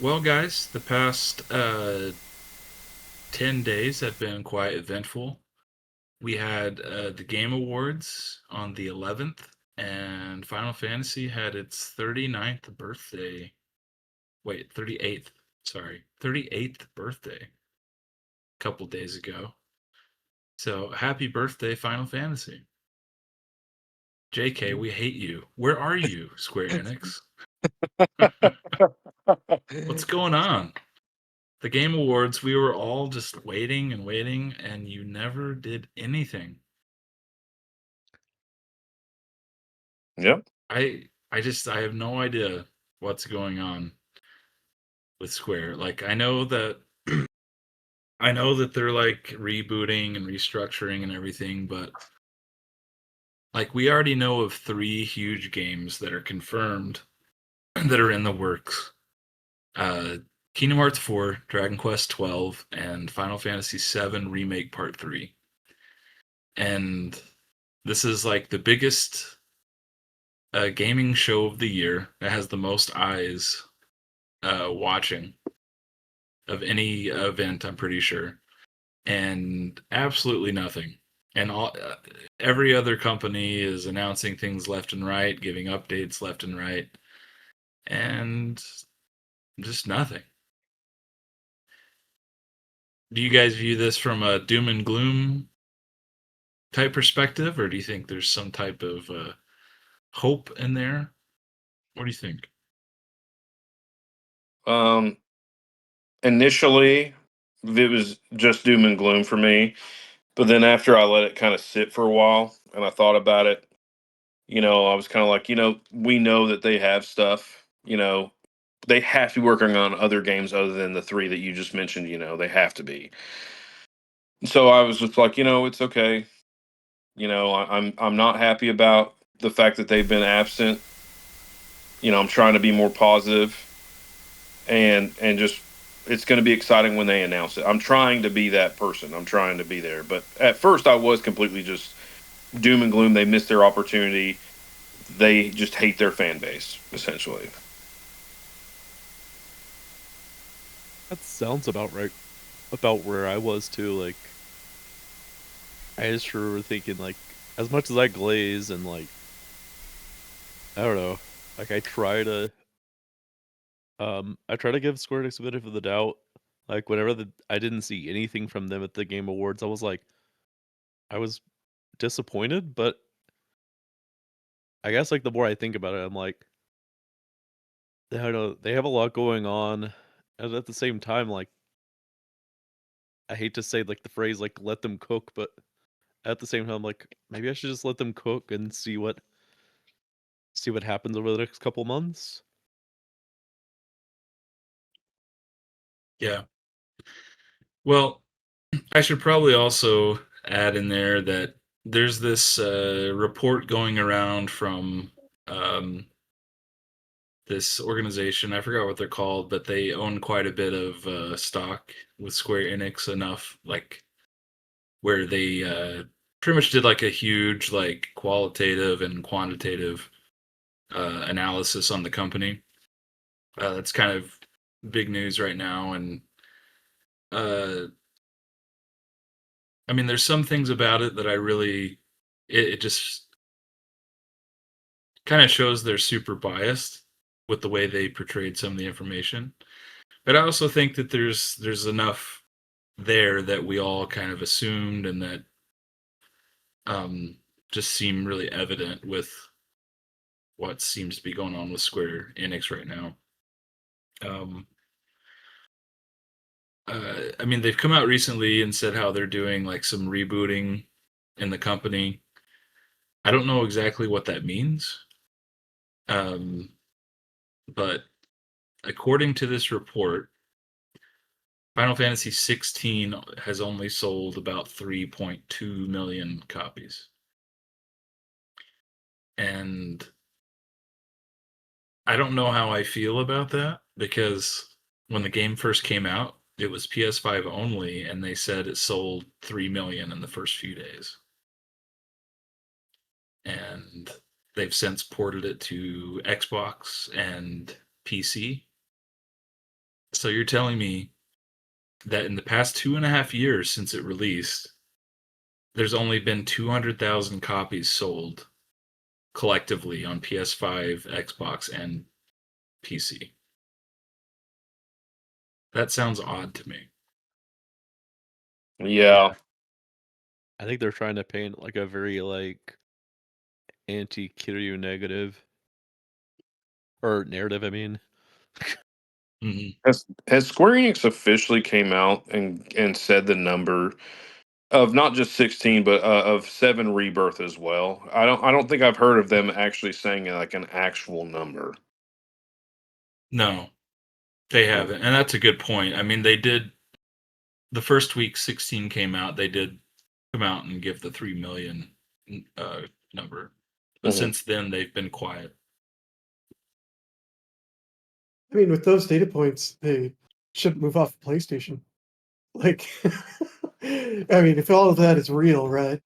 Well, guys, the past 10 days have been quite eventful. We had the Game Awards on the 11th, and Final Fantasy had its 39th birthday. Wait, 38th. Sorry, 38th birthday a couple days ago. So happy birthday, Final Fantasy. JK, we hate you. Where are you, Square Enix? What's going on? The Game Awards, we were all just waiting and waiting, and you never did anything. Yep. I have no idea what's going on with Square. Like I know that they're like rebooting and restructuring and everything, but like we already know of three huge games that are confirmed that are in the works. Uh Kingdom Hearts 4, Dragon Quest 12, and Final Fantasy 7 Remake Part 3. And this is like the biggest gaming show of the year that has the most eyes watching of any event, I'm pretty sure, and absolutely nothing. And every other company is announcing things left and right, giving updates left and right, and just nothing. Do you guys view this from a doom and gloom type perspective, or do you think there's some type of hope in there? What do you think? Um, Initially, it was just doom and gloom for me. But then after I let it kind of sit for a while and I thought about it, I was kind of like, we know that they have stuff, they have to be working on other games other than the three that you just mentioned, they have to be. So I was just like, it's okay. I'm not happy about the fact that they've been absent. I'm trying to be more positive and just it's going to be exciting when they announce it. I'm trying to be that person. I'm trying to be there. But at first I was completely just doom and gloom. They missed their opportunity. They just hate their fan base essentially. That sounds about right. About where I was too. Like, I just remember thinking, like, as much as I glaze and like, I don't know, like I try to give Square Enix a bit of the doubt. Like, whenever I didn't see anything from them at the Game Awards, I was disappointed. But I guess like the more I think about it, I'm like, I don't know, they have a lot going on, and at the same time, like, I hate to say like the phrase like "let them cook," but at the same time, like maybe I should just let them cook and see what happens over the next couple months. Yeah. Well, I should probably also add in there that there's this report going around from um, this organization. I forgot what they're called, but they own quite a bit of stock with Square Enix enough, like where they pretty much did like a huge like qualitative and quantitative analysis on the company. That's kind of big news right now, and uh, I mean, there's some things about it that I really it just kind of shows they're super biased with the way they portrayed some of the information. But I also think that there's enough there that we all kind of assumed and that um, just seem really evident with what seems to be going on with Square Enix right now. Um, I mean, they've come out recently and said how they're doing like some rebooting in the company. I don't know exactly what that means, um, but according to this report, Final Fantasy 16 has only sold about 3.2 million copies. And I don't know how I feel about that because when the game first came out, it was PS5 only, and they said it sold 3 million in the first few days. And they've since ported it to Xbox and PC. So you're telling me that in the past 2.5 years since it released, there's only been 200,000 copies sold collectively on PS5, Xbox, and PC. That sounds odd to me. Yeah. I think they're trying to paint like a very anti-Kiryu negative or narrative. I mean, Mhm. Has Square Enix officially came out and said the number of not just 16 but of 7 Rebirth as well? I don't think I've heard of them actually saying like an actual number. No, they Hmm. haven't. And that's a good point. I mean, they did the first week 16 came out, they did come out and give the 3 million number. But Hmm. since then, they've been quiet. I mean, with those data points, they should move off PlayStation. Like, I mean, if all of that is real, right?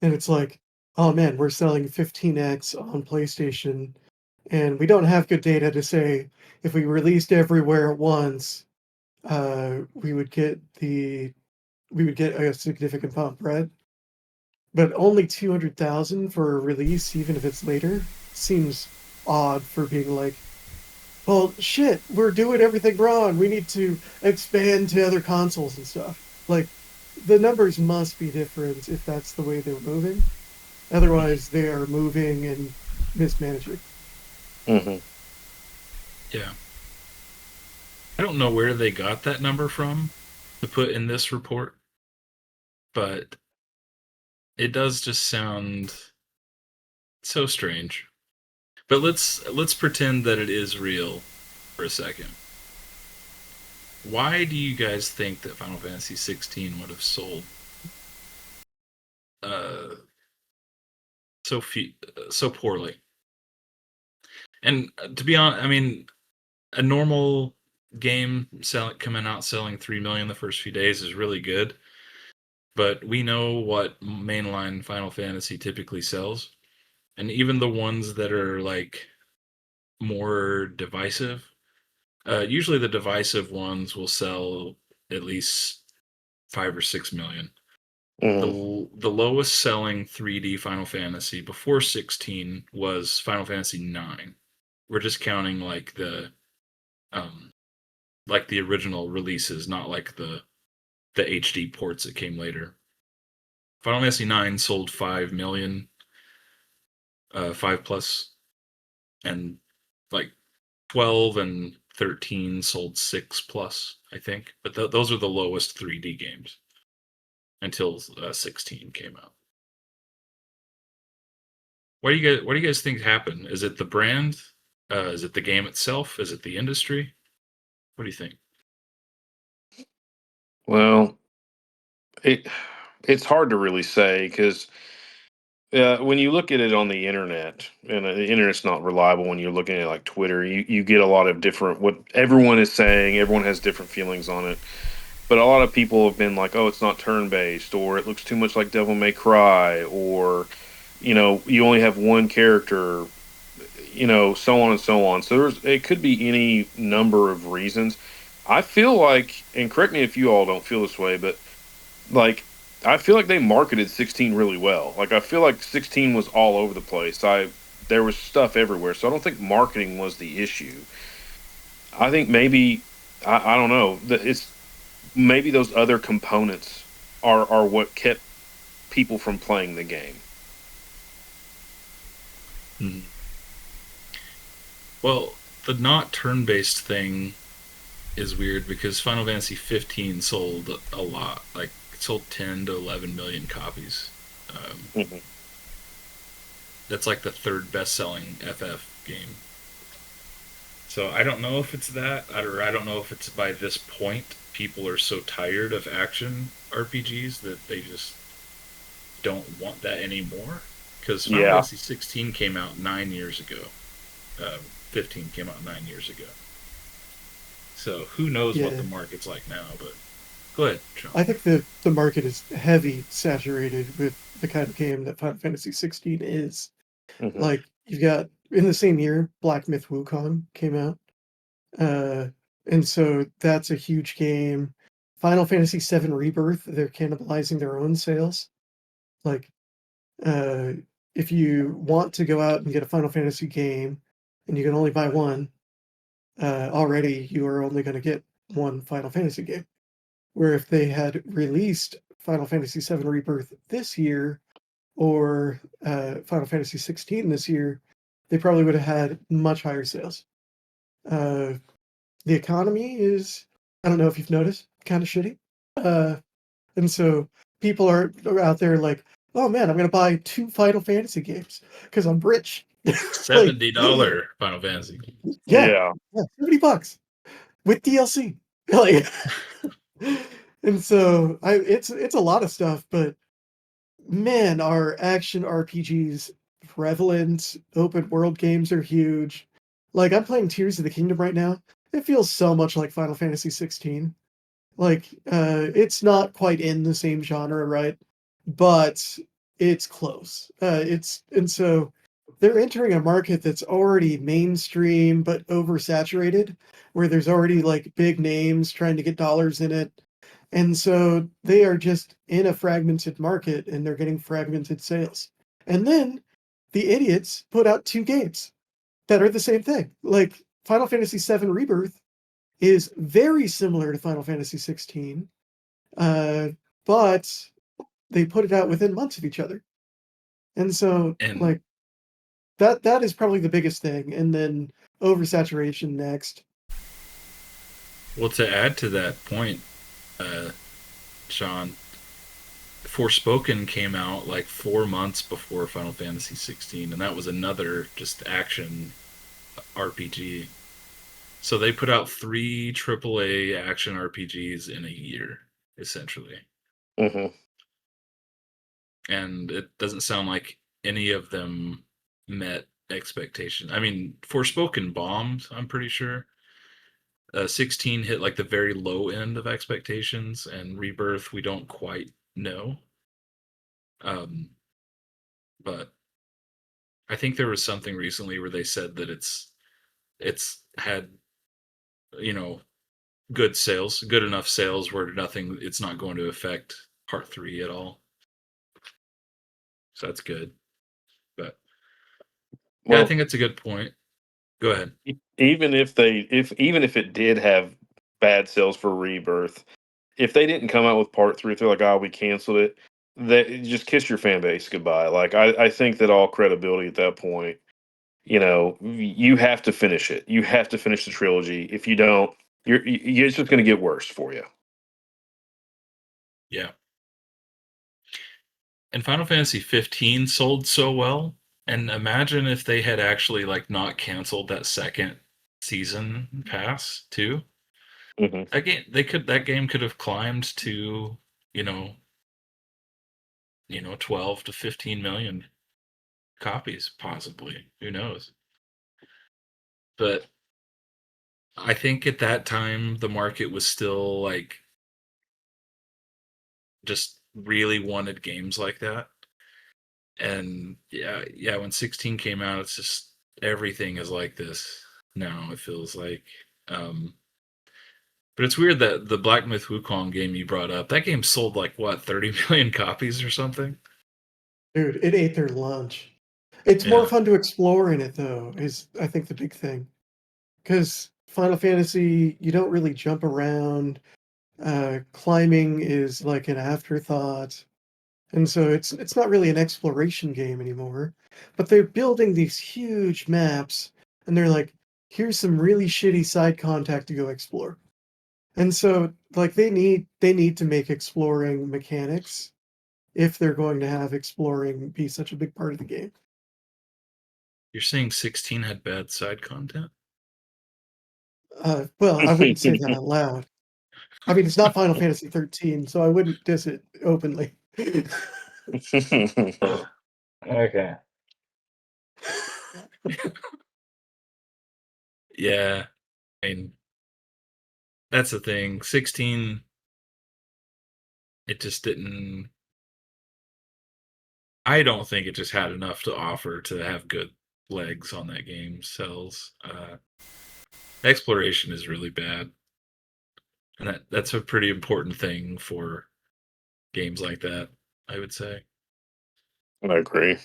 And it's like, oh man, we're selling 15x on PlayStation, and we don't have good data to say if we released everywhere at once, we would get a significant bump, right? But only 200,000 for a release, even if it's later, seems odd for being like, well, shit, we're doing everything wrong. We need to expand to other consoles and stuff. Like, the numbers must be different if that's the way they're moving. Otherwise, they are moving and mismanaging. Hmm. Yeah. I don't know where they got that number from to put in this report, but it does just sound so strange. But let's pretend that it is real for a second. Why do you guys think that Final Fantasy 16 would have sold uh, so poorly? And to be honest, I mean, a normal game coming out selling 3 million the first few days is really good, but we know what mainline Final Fantasy typically sells, and even the ones that are like more divisive, usually the divisive ones will sell at least 5 or 6 million. Hmm. The lowest selling 3D Final Fantasy before 16 was Final Fantasy 9. We're just counting um like the original releases, not like the HD ports that came later. Final Fantasy 9 sold 5 million, 5 plus, and like 12 and 13 sold 6 plus, I think. But those are the lowest 3D games until 16 came out. What do you guys think happened? Is it the brand? Is it the game itself? Is it the industry? What do you think? Well, it's hard to really say because when you look at it on the internet, and the internet's not reliable when you're looking at like Twitter, you get a lot of different what everyone is saying. Everyone has different feelings on it. But a lot of people have been like, "Oh, it's not turn-based," or "It looks too much like Devil May Cry," or you only have one character, so on and so on. So it could be any number of reasons. I feel like, and correct me if you all don't feel this way, but like I feel like they marketed 16 really well. Like I feel like 16 was all over the place. There was stuff everywhere. So I don't think marketing was the issue. I think maybe I don't know. It's maybe those other components are what kept people from playing the game. Mhm. Well, the not turn-based thing is weird because Final Fantasy 15 sold a lot. Like it sold 10 to 11 million copies. Hmm. That's like the third best-selling FF game. So I don't know if it's that, or I don't know if it's by this point people are so tired of action RPGs that they just don't want that anymore. Because Final Yeah. Fantasy 16 came out 9 years ago. 15 came out 9 years ago. So who knows what the Yeah, market's like now? But go ahead, Sean. I think the market is heavy saturated with the kind of game that Final Fantasy 16 is. Hmm. Like, you've got in the same year, Black Myth Wukong came out. And so that's a huge game. Final Fantasy VII Rebirth, they're cannibalizing their own sales. Like, uh, if you want to go out and get a Final Fantasy game and you can only buy one, already you are only going to get one Final Fantasy game. Where if they had released Final Fantasy VII Rebirth this year or Final Fantasy 16 this year, they probably would have had much higher sales. The economy is, I don't know if you've noticed, kind of shitty. And so people are out there like, oh man, I'm going to buy 2 Final Fantasy games because I'm rich. Like, $70 Final Fantasy. yeah, Yeah. yeah, $70 with DLC. Like, and so it's a lot of stuff, but man, our action RPGs prevalent. Open world games are huge. Like I'm playing Tears of the Kingdom right now. It feels so much like Final Fantasy 16. Like it's not quite in the same genre, right? But it's close. It's and so they're entering a market that's already mainstream but oversaturated, where there's already like big names trying to get dollars in it. And so they are just in a fragmented market and they're getting fragmented sales. And then the idiots put out 2 games that are the same thing. Like Final Fantasy VII Rebirth is very similar to Final Fantasy 16, but they put it out within months of each other. And so And like that is probably the biggest thing. And then oversaturation next. well, to add to that point, uh, Sean, Forspoken came out like 4 months before Final Fantasy 16, and that was another just action RPG. So they put out 3 AAA action RPGs in a year, essentially. Hmm. And it doesn't sound like any of them met expectation. I mean, Forspoken bombed, I'm pretty sure. 16 hit like the very low end of expectations, and Rebirth we don't quite know. But I think there was something recently where they said that it's had, you know, good sales, good enough sales where it's not going to affect part 3 at all. So that's good. But yeah, I Well, think that's a good point. Go ahead. even if it did have bad sales for Rebirth, if they didn't come out with part 3, if they're like, oh, we canceled it, that just kiss your fan base goodbye. Like I think that all credibility at that point, you have to finish it. You have to finish the trilogy. If you don't, it's just going to get worse for you. Yeah. And Final Fantasy 15 sold so well. And imagine if they had actually like not canceled that second season pass too. Hmm. That game could have climbed to, you know, 12 to 15 million copies possibly. Who knows? But I think at that time the market was still like just really wanted games like that. And yeah, when 16 came out, it's just everything is like this now, it feels like. Um, but it's weird that the Black Myth Wukong game you brought up, that game sold like what, 30 million copies or something? Dude, it ate their lunch. It's more Yeah. fun to explore in it though, is I think the big thing. Because Final Fantasy, you don't really jump around. Climbing is like an afterthought, and so it's not really an exploration game anymore. But they're building these huge maps, and they're like, here's some really shitty side contact to go explore. And so like they need to make exploring mechanics if they're going to have exploring be such a big part of the game. You're saying 16 had bad side content? Well, I wouldn't say that out loud. I mean, it's not Final Fantasy 13, so I wouldn't diss it openly. Okay. Yeah. I mean, that's the thing. 16, it just didn't. I don't think it just had enough to offer to have good legs on that game. Sells. exploration is really bad, and that's a pretty important thing for games like that, I would say. I agree.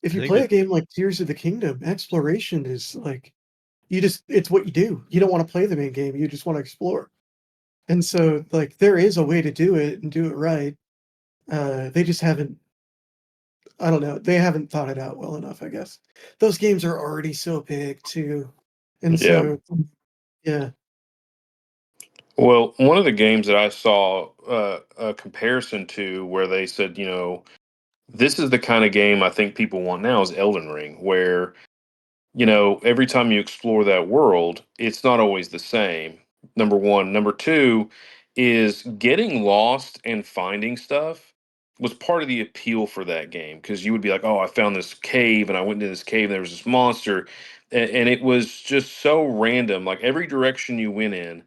If I you think play a it, game like Tears of the Kingdom, exploration is like it's what you do. You don't want to play the main game, you just want to explore. And so like there is a way to do it and do it right. They just haven't I don't know, they haven't thought it out well enough, I guess. Those games are already so big too. And Yeah. so yeah. Well, one of the games that I saw a comparison to where they said, this is the kind of game I think people want now is Elden Ring, where every time you explore that world, it's not always the same. Number one. Number two is getting lost and finding stuff was part of the appeal for that game because you would be like, oh, I found this cave and I went into this cave and there was this monster. And it was just so random. Like every direction you went in,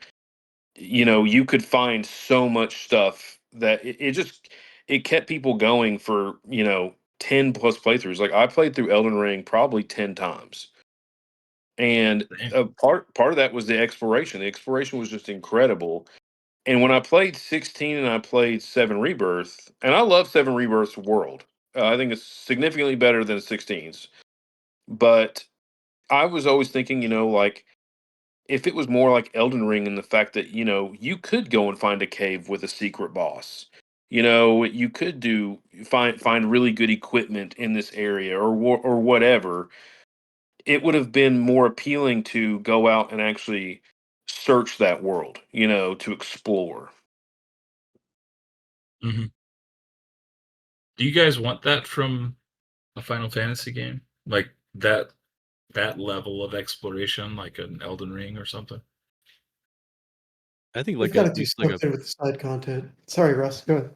you could find so much stuff that it kept people going for, 10 plus playthroughs. Like I played through Elden Ring probably 10 times and Damn. part of that was the exploration. The exploration was just incredible. And when I played 16 and I played 7 Rebirth, and I love 7 Rebirth's world. I think it's significantly better than 16's. But I was always thinking, like if it was more like Elden Ring in the fact that, you could go and find a cave with a secret boss. You could find really good equipment in this area or whatever, it would have been more appealing to go out and actually search that world, to explore. Hmm. Do you guys want that from a Final Fantasy game? Like that level of exploration, like an Elden Ring or something? I think They've like got to at do least like a something with the side content. Sorry, Russ, go ahead.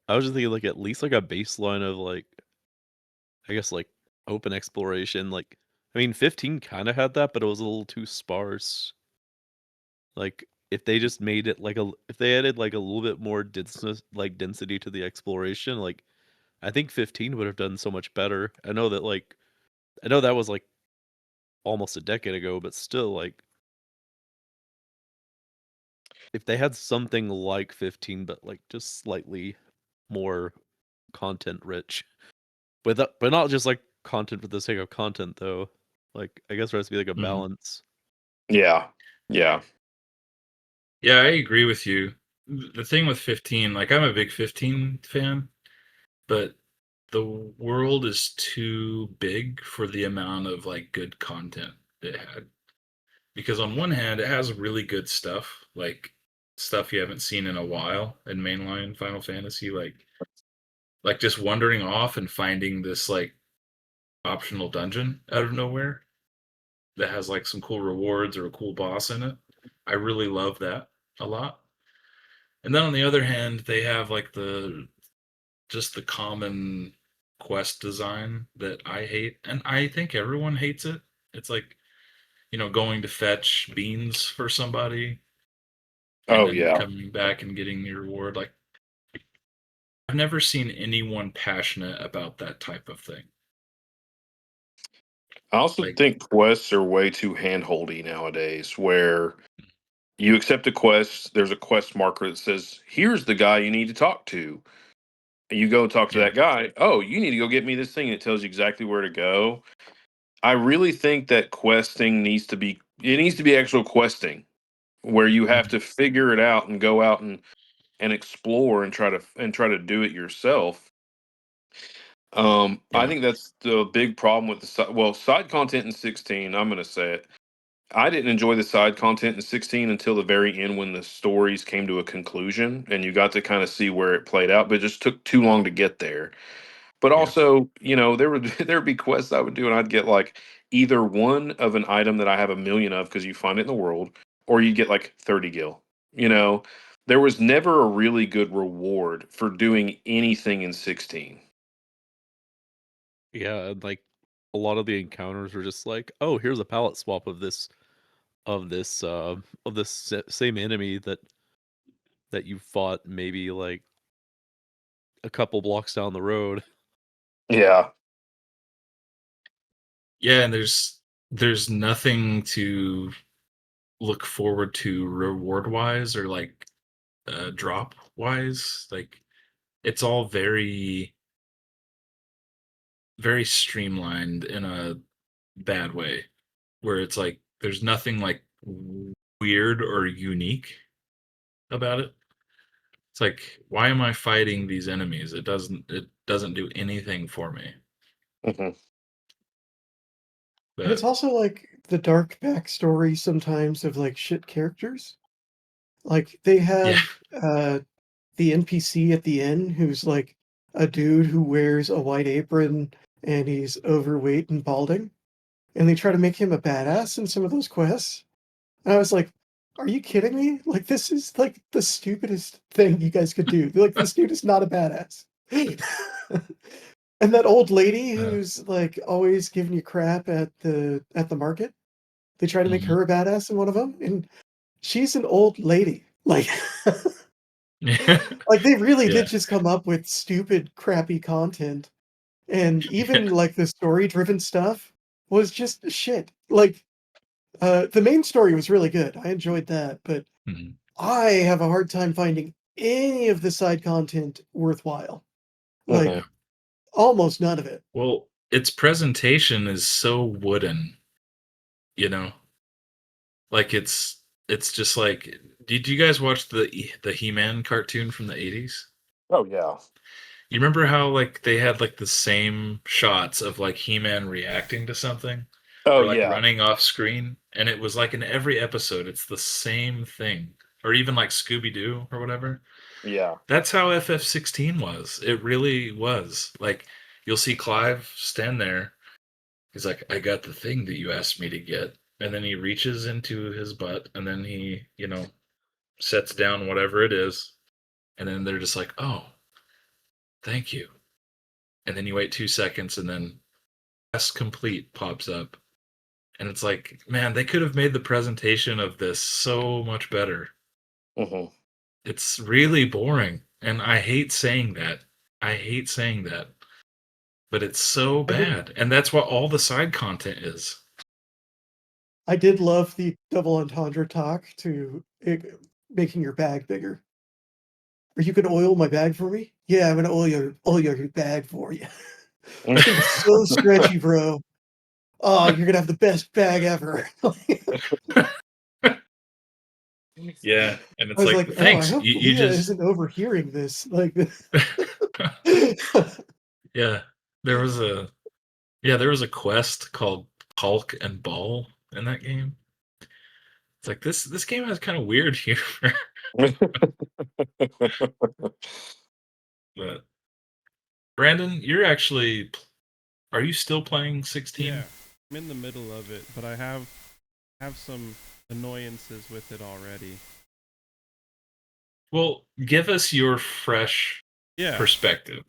I was just thinking like at least like a baseline of like I guess like open exploration. Like I mean 15 kind of had that, but it was a little too sparse. Like if they just made it like if they added like a little bit more density to the exploration, like I think 15 would have done so much better. I know that was like almost a decade ago, but still like if they had something like 15 but like just slightly more content rich. But not just like content for the sake of content though. Like I guess there has to be like a Hmm. balance. Yeah. Yeah. Yeah, I agree with you. The thing with 15, like I'm a big 15 fan, but the world is too big for the amount of like good content it had. Because on one hand, it has really good stuff, like stuff you haven't seen in a while in mainline Final Fantasy, like just wandering off and finding this like optional dungeon out of nowhere that has like some cool rewards or a cool boss in it. I really love that a lot. And then on the other hand, they have like the common quest design that I hate, and I think everyone hates it. It's like, going to fetch beans for somebody and Oh then yeah. coming back and getting the reward. Like I've never seen anyone passionate about that type of thing. I also Like, think quests are way too handholdy nowadays where you accept a quest, there's a quest marker that says, here's the guy you need to talk to. And you go talk to yeah. that guy. Oh, you need to go get me this thing. And it tells you exactly where to go. I really think that questing needs to be actual questing where you have Mhm. to figure it out and go out and explore and try to do it yourself. I Yeah. think that's the big problem with side content in 16. I'm going to say it. I didn't enjoy the side content in 16 until the very end when the stories came to a conclusion and you got to kind of see where it played out, but it just took too long to get there. But Yeah. also, there would there would be quests I would do and I'd get like either one of an item that I have a million of because you find it in the world, or you get like 30 gil. You know, there was never a really good reward for doing anything in 16. Yeah, and like a lot of the encounters were just like, oh, here's a palette swap of this same enemy that you fought maybe like a couple blocks down the road. Yeah. Yeah, and there's nothing to look forward to reward wise or like drop wise. Like it's all very very streamlined in a bad way, where it's like there's nothing like weird or unique about it. It's like, why am I fighting these enemies? It doesn't do anything for me. Mhm. And it's But also like the dark backstory sometimes of like shit characters. Like they yeah. have the NPC at the end who's like a dude who wears a white apron and he's overweight and balding. And they try to make him a badass in some of those quests. And I was like, are you kidding me? Like this is like the stupidest thing you guys could do. Like this dude is not a badass. And that old lady Uh, who's like always giving you crap at the market. They try to make mhm. her a badass in one of them, and she's an old lady. Like, like they really did Yeah. just come up with stupid, crappy content, and even Yeah. like the story-driven stuff was just shit. Like, the main story was really good. I enjoyed that, but Mhm. I have a hard time finding any of the side content worthwhile. Like, Mhm. almost none of it. Well, its presentation is so wooden, you know? Like it's just like, did you guys watch the He-Man cartoon from the 80s? Oh yeah. You remember how like they had like the same shots of like He-Man reacting to something Oh or like yeah. running off screen, and it was like in every episode it's the same thing, or even like Scooby-Doo or whatever. Yeah. That's how FF16 was. It really was. Like you'll see Clive stand there. He's like, "I got the thing that you asked me to get." And then he reaches into his butt and then he, sets down whatever it is. And then they're just like, "Oh, thank you." And then you wait 2 seconds and then quest complete pops up. And it's like, man, they could have made the presentation of this so much better. Mhm. It's really boring. And I hate saying that. I hate saying that. But it's so I did bad. And that's what all the side content is. I did love the double entendre talk to making your bag bigger. Are you gonna oil my bag for me? Yeah, I'm gonna oil your bag for you. It's gonna be so stretchy, bro. Oh, you're gonna have the best bag ever. Yeah. And I it's was like, like, oh, I thanks. hope You Leah just. isn't overhearing this. Like, Yeah. There was a. Yeah, there was a quest called Hulk and Ball in that game. It's like this game has kind of weird humor. But Brandon, are you still playing 16? Yeah, I'm in the middle of it, but I have some annoyances with it already. Well, give us your fresh Yeah, perspective.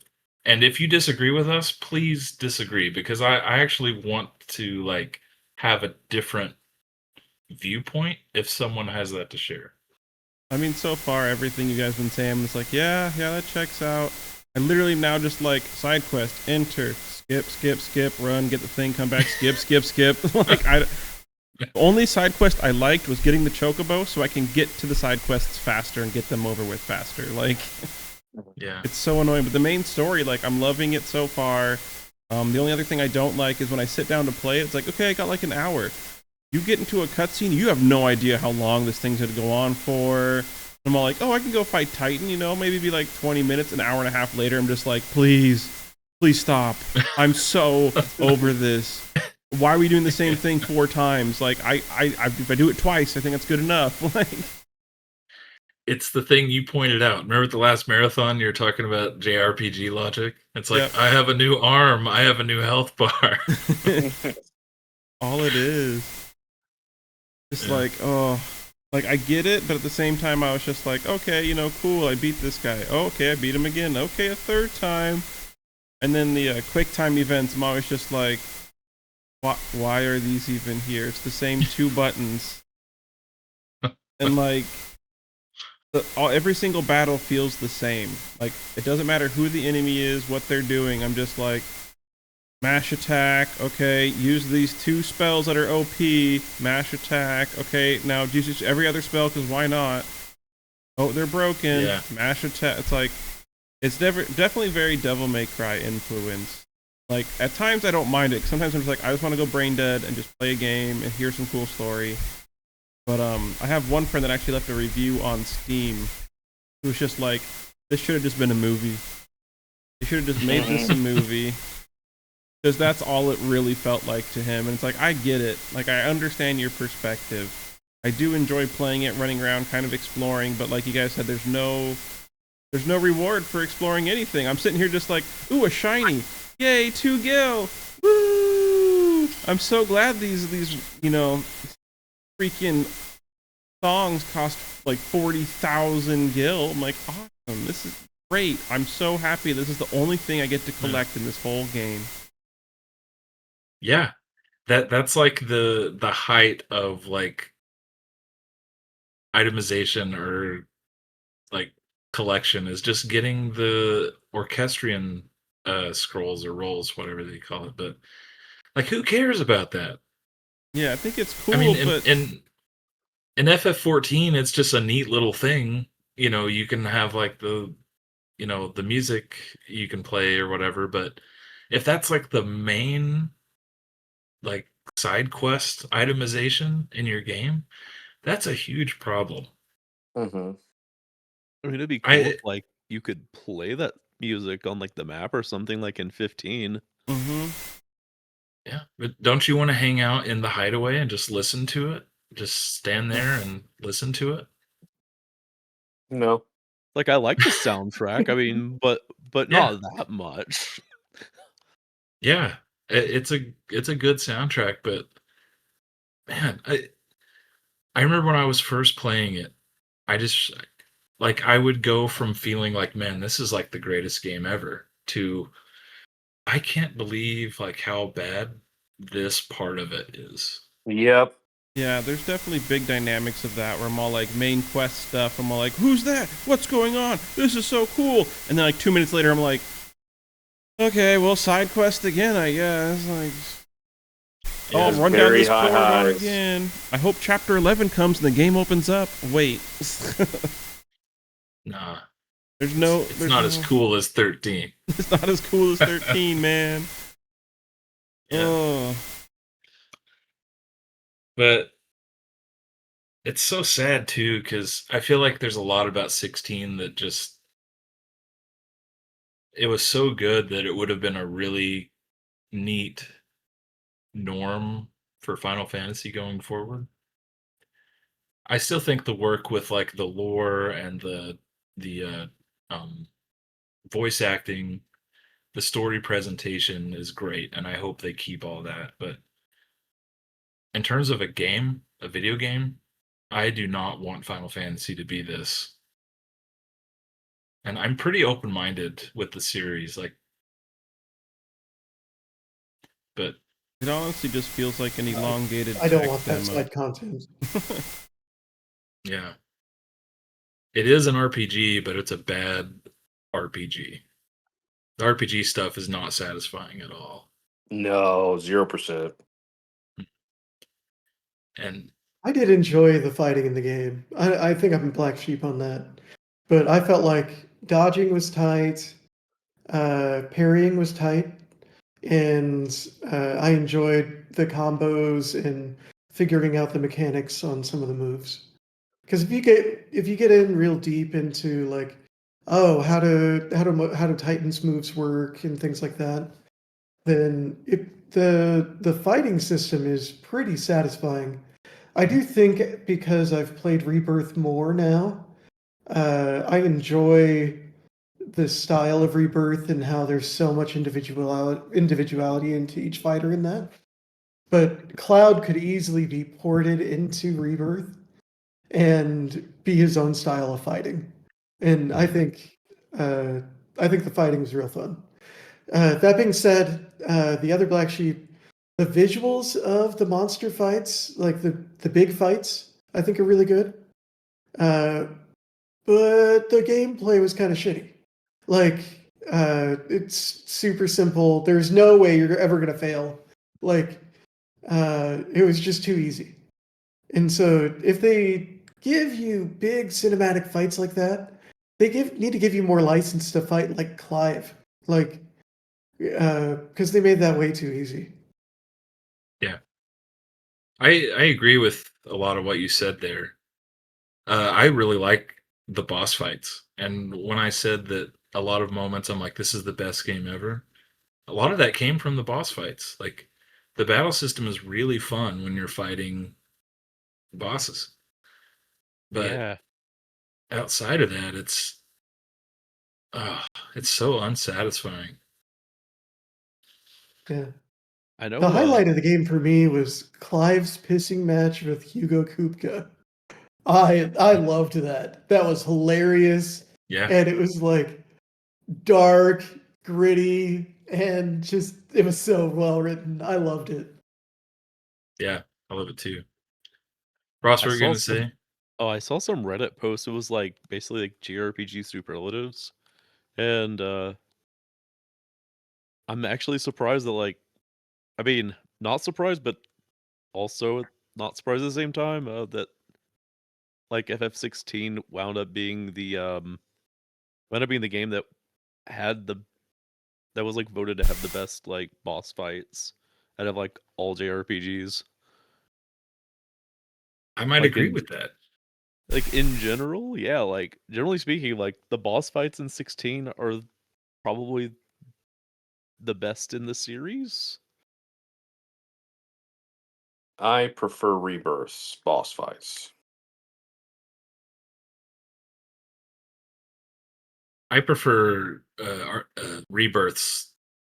And if you disagree with us, please disagree, because I actually want to like have a different viewpoint if someone has that to share. I mean, so far everything you guys been saying, I'm just like, yeah, that checks out. I literally now just like side quest, enter, skip, run, get the thing, come back, skip. Like the only side quest I liked was getting the chocobo, so I can get to the side quests faster and get them over with faster. Like. Yeah. It's so annoying, but the main story, like, I'm loving it so far. The only other thing I don't like is when I sit down to play it, it's like, okay, I got like an hour. You get into a cutscene, you have no idea how long this thing's gonna go on for. I'm all like, oh, I can go fight Titan, maybe be like 20 minutes, an hour and a half later, I'm just like, please stop. I'm so over this. Why are we doing the same thing 4 times? Like, if I do it twice, I think that's good enough. Like, It's the thing you pointed out. Remember at the last marathon, you're talking about JRPG logic? It's like, yep. I have a new arm, I have a new health bar. All it is. Just Yeah. like, oh, like I get it, but at the same time, I was just like, okay, cool, I beat this guy. Oh, okay, I beat him again. Okay, a third time. And then the quick time events, I'm always just like, why are these even here? It's the same 2 buttons. And like, every single battle feels the same. Like, it doesn't matter who the enemy is, what they're doing. I'm just like, Mash attack. Okay, use these 2 spells that are OP. Mash attack. Okay, now use every other spell because why not? Oh, they're broken. Yeah. Mash attack. It's like it's definitely very Devil May Cry influence. Like at times I don't mind it. Sometimes I'm just like I just want to go brain dead and just play a game and hear some cool story. But I have one friend that actually left a review on Steam who was just like, this should have just been a movie. They should have just made this a movie. Because that's all it really felt like to him. And it's like, I get it. Like, I understand your perspective. I do enjoy playing it, running around, kind of exploring. But like you guys said, there's no reward for exploring anything. I'm sitting here just like, ooh, a shiny. Yay, 2 gil. Woo! I'm so glad these freaking songs cost like 40,000 gil. I'm like, awesome. This is great. I'm so happy. This is the only thing I get to collect in this whole game. Yeah. That's like the height of like itemization or like collection is just getting the orchestrion scrolls or rolls, whatever they call it. But like, who cares about that? Yeah, I think it's cool, I mean, but in FF14, it's just a neat little thing. You know, you can have like the music you can play or whatever. But if that's like the main like side quest itemization in your game, that's a huge problem. Mm-hmm. I mean, it'd be cool I if like you could play that music on like the map or something like in 15. Yeah, but don't you want to hang out in the hideaway and just listen to it? Just stand there and listen to it? No. Like I like the soundtrack. I mean, but Yeah. not that much. Yeah, it's a good soundtrack, but man, I remember when I was first playing it, I just like I would go from feeling like, man, this is like the greatest game ever to I can't believe like how bad this part of it is. Yep. Yeah, there's definitely big dynamics of that where I'm all like main quest stuff. I'm all like, who's that? What's going on? This is so cool. And then like 2 minutes later, I'm like, okay, well, side quest again, I guess. Like, Yeah, I'll it's run down very this high corridor highs. again. I hope chapter 11 comes and the game opens up. Wait. Nah, There's no. it's There's not no, as cool as 13. It's not as cool as 13, man. Yeah. Oh. But it's so sad too, because I feel like there's a lot about 16 that just it was so good that it would have been a really neat norm for Final Fantasy going forward. I still think the work with like the lore and the um, voice acting, the story presentation is great, and I hope they keep all that. But in terms of a video game, I do not want Final Fantasy to be this. And I'm pretty open-minded with the series, like, but It honestly just feels like an elongated I don't tech want that demo. side content. yeah, it is an RPG, but it's a bad RPG. The RPG stuff is not satisfying at all. No, 0%. And I did enjoy the fighting in the game. I think I'm black sheep on that. But I felt like dodging was tight, parrying was tight, and I enjoyed the combos and figuring out the mechanics on some of the moves. Because if you get in real deep into like, oh, how do Titans moves work and things like that, then the fighting system is pretty satisfying. I do think because I've played Rebirth more now, I enjoy the style of Rebirth and how there's so much individuality into each fighter in that. But Cloud could easily be ported into Rebirth and be his own style of fighting, and uh, I think the fighting is real fun. That being said, the other black sheep, the visuals of the monster fights, like the big fights, I think are really good. Uh, but the gameplay was kind of shitty. Like It's super simple. There's no way you're ever gonna fail. Like, it was just too easy. And so if they give you big cinematic fights like that, they need to give you more license to fight like Clive. Like, because they made that way too easy. Yeah. I agree with a lot of what you said there. I really like the boss fights. And when I said that a lot of moments I'm like, this is the best game ever, a lot of that came from the boss fights. Like the battle system is really fun when you're fighting bosses. But Yeah, outside of that, uh, it's so unsatisfying. Yeah. I The know. highlight of the game for me was Clive's pissing match with Hugo Kupka. I loved that. That was hilarious. Yeah. And it was like dark, gritty, and just it was so well written. I loved it. Yeah. I love it too. Ross, I what were you saw going to some. say? Oh, I saw some Reddit post. It was like basically like JRPG superlatives, and I'm actually surprised that like, I mean, not surprised, but also not surprised at the same time that like FF16 wound up being the game that had the that was like voted to have the best like boss fights out of like all JRPGs. I might Like agree in with that. like in general, yeah, like generally speaking, like the boss fights in 16 are probably the best in the series. I prefer Rebirth's boss fights. I prefer Rebirth's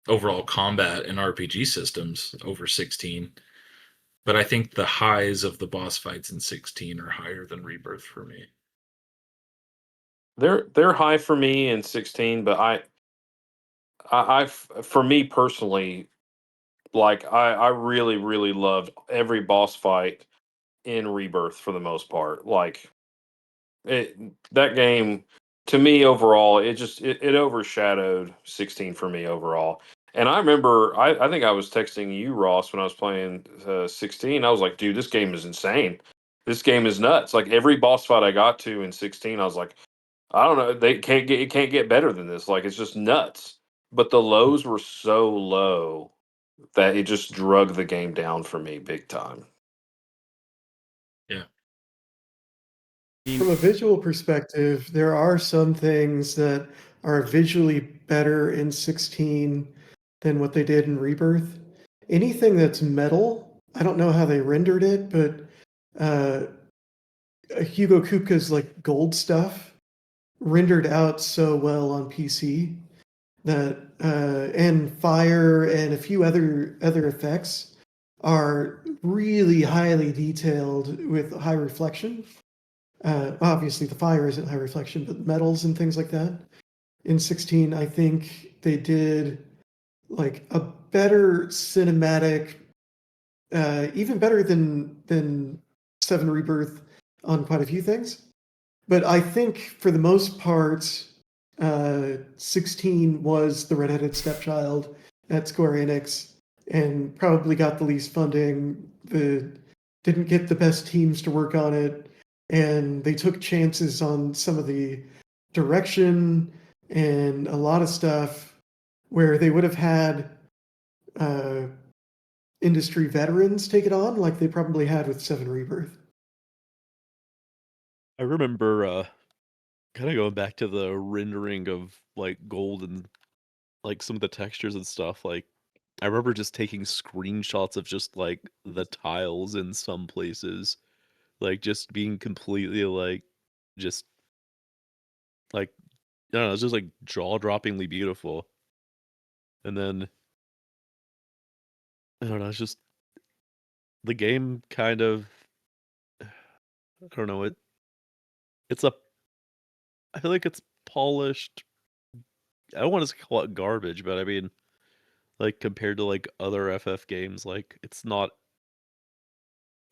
overall combat and RPG systems over 16. But I think the highs of the boss fights in 16 are higher than Rebirth for me. They're high for me in 16, but for me personally, like I really really loved every boss fight in Rebirth for the most part. Like it that game to me overall, it overshadowed 16 for me overall. And I remember I think I was texting you, Ross, when I was playing 16. I was like, dude, this game is insane. This game is nuts. Like every boss fight I got to in 16, I was like, I don't know, it can't get better than this. Like it's just nuts. But the lows were so low that it just drug the game down for me big time. Yeah. From a visual perspective, there are some things that are visually better in 16 than what they did in Rebirth. Anything that's metal, I don't know how they rendered it, but uh, Hugo Kupka's like gold stuff rendered out so well on PC that and fire and a few other effects are really highly detailed with high reflection. Obviously, the fire isn't high reflection, but metals and things like that. In 16, I think they did like a better cinematic, even better than Seven Rebirth on quite a few things. But I think for the most part, 16 was the redheaded stepchild at Square-Enix and probably got the least funding. Didn't get the best teams to work on it, and they took chances on some of the direction and a lot of stuff where they would have had uh, industry veterans take it on, like they probably had with Seven Rebirth. I remember kind of going back to the rendering of like gold and like some of the textures and stuff. Like I remember just taking screenshots of just like the tiles in some places, like just being completely like just like I don't know, it's just like jaw-droppingly beautiful. And then I don't know, it's just the game kind of I don't know, it's a I feel like it's polished. I don't want to call it garbage, but I mean like compared to like other FF games, like it's not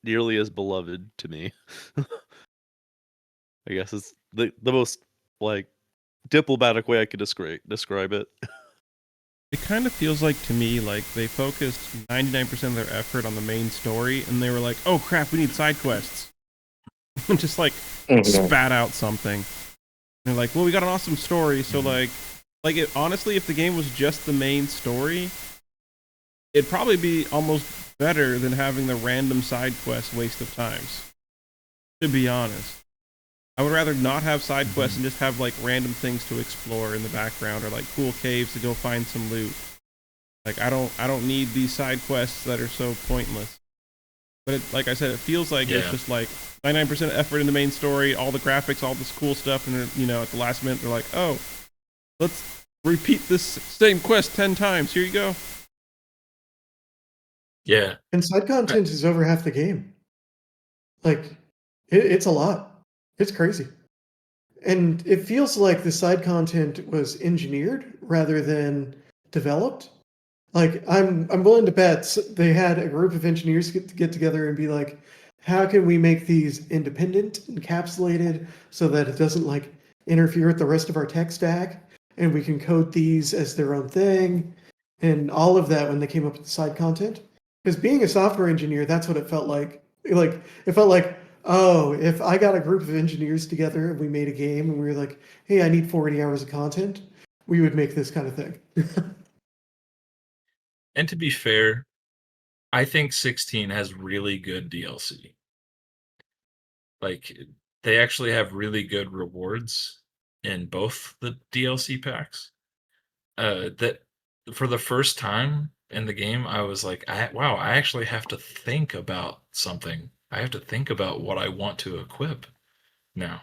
nearly as beloved to me. I guess it's the most like diplomatic way I could describe it. It kind of feels like to me like they focused 99% of their effort on the main story, and they were like, "Oh crap, we need side quests," and just like spat out something. And they're like, "Well, we got an awesome story, so like it, honestly, if the game was just the main story, it'd probably be almost better than having the random side quest waste of times. To be honest, I would rather not have side quests and just have like random things to explore in the background, or like cool caves to go find some loot. Like I don't need these side quests that are so pointless. But it, like I said, it feels like it's just like 99% effort in the main story, all the graphics, all this cool stuff, and you know, at the last minute they're like, "Oh, let's repeat this same quest 10 times. Here you go." Yeah. And side content is over half the game. Like, it's a lot. It's crazy. And it feels like the side content was engineered rather than developed. Like, I'm willing to bet they had a group of engineers get together and be like, how can we make these independent, encapsulated, so that it doesn't like interfere with the rest of our tech stack, and we can code these as their own thing, and all of that when they came up with the side content. Because being a software engineer, that's what it felt like. Like it felt like, oh, if I got a group of engineers together and we made a game and we were like, hey, I need 40 hours of content, we would make this kind of thing. And to be fair, I think 16 has really good DLC. Like they actually have really good rewards in both the DLC packs. That for the first time in the game, I was like, wow, I actually have to think about something. I have to think about what I want to equip now.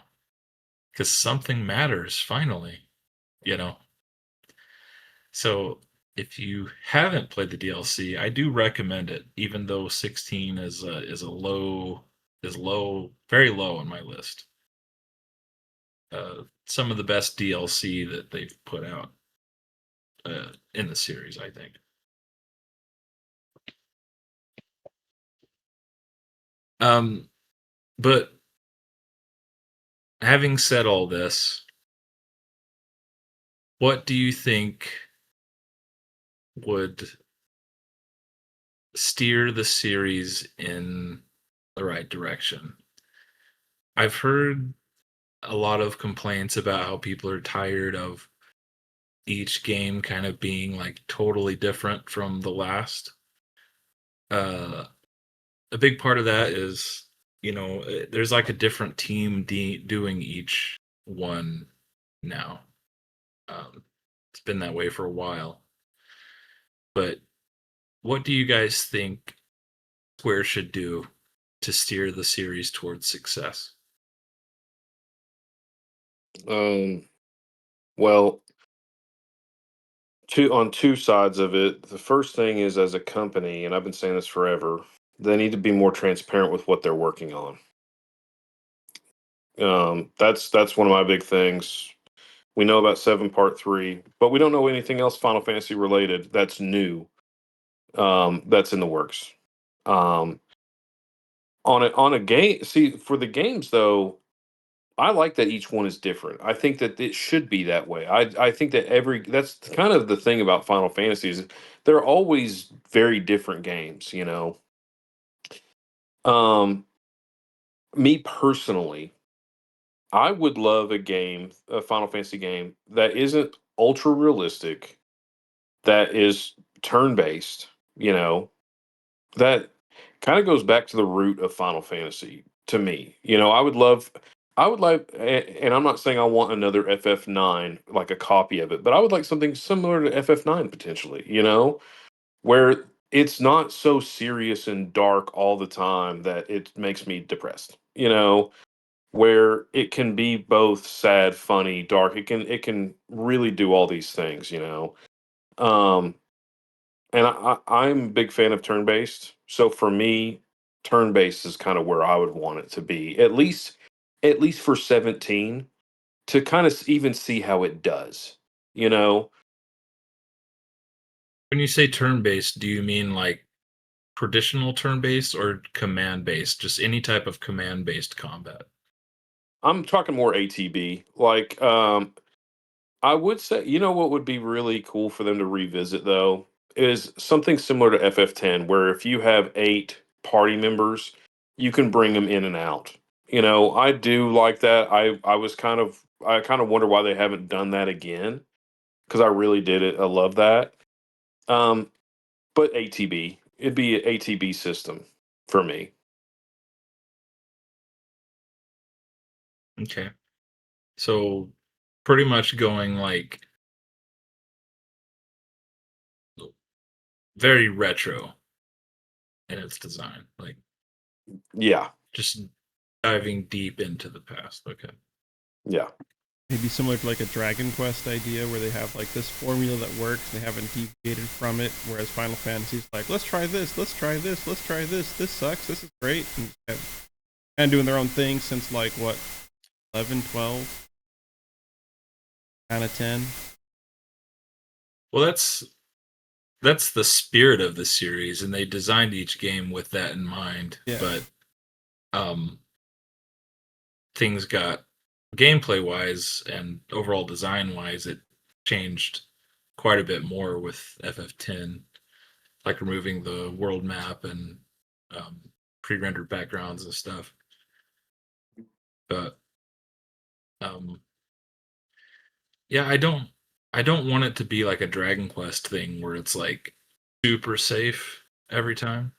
Because something matters finally, you know? So if you haven't played the DLC, I do recommend it, even though 16 is low, very low on my list. Some of the best DLC that they've put out in the series, I think. But having said all this, what do you think would steer the series in the right direction? I've heard a lot of complaints about how people are tired of each game kind of being like totally different from the last. A big part of that is, there's like a different team doing each one now. It's been that way for a while. But what do you guys think Square should do to steer the series towards success? Well, on two sides of it. The first thing is, as a company, and I've been saying this forever, they need to be more transparent with what they're working on. That's one of my big things. We know about 7 Part 3, but we don't know anything else Final Fantasy related that's new. That's in the works. Um, on a game, see, for the games though, I like that each one is different. I think that it should be that way. I think that that's kind of the thing about Final Fantasies. They're always very different games, you know. Um, Me personally, I would love a Final Fantasy game that isn't ultra realistic, that is turn based, you know, that kind of goes back to the root of Final Fantasy to me. You know, I would like, and I'm not saying I want another FF9, like a copy of it, but I would like something similar to FF9 potentially, you know, where it's not so serious and dark all the time that it makes me depressed, you know, where it can be both sad, funny, dark. It can really do all these things, you know. Um, and I'm a big fan of turn based. So for me, turn based is kind of where I would want it to be. At least for 17 to kind of even see how it does. You know, When you say turn-based, do you mean like traditional turn-based or command-based? Just any type of command-based combat? I'm talking more ATB. Like I would say, you know what would be really cool for them to revisit though is something similar to FF10, where if you have 8 party members, you can bring them in and out. You know, I do like that. I kind of wonder why they haven't done that again because I really did it. I love that. Um, but ATB, it'd be an ATB system for me. Okay. So pretty much going like very retro in its design, like Yeah, just diving deep into the past. Okay. yeah. Maybe similar to like a Dragon Quest idea where they have like this formula that works and they haven't deviated from it, whereas Final Fantasy's like, let's try this, let's try this, let's try this sucks, this is great, and doing their own thing since like what, 11, 12, kind of 10. Well, that's the spirit of the series, and they designed each game with that in mind. Yeah. But things got gameplay wise and overall design wise, it changed quite a bit more with FF10, like removing the world map and pre-rendered backgrounds and stuff. But yeah, I don't want it to be like a Dragon Quest thing where it's like super safe every time.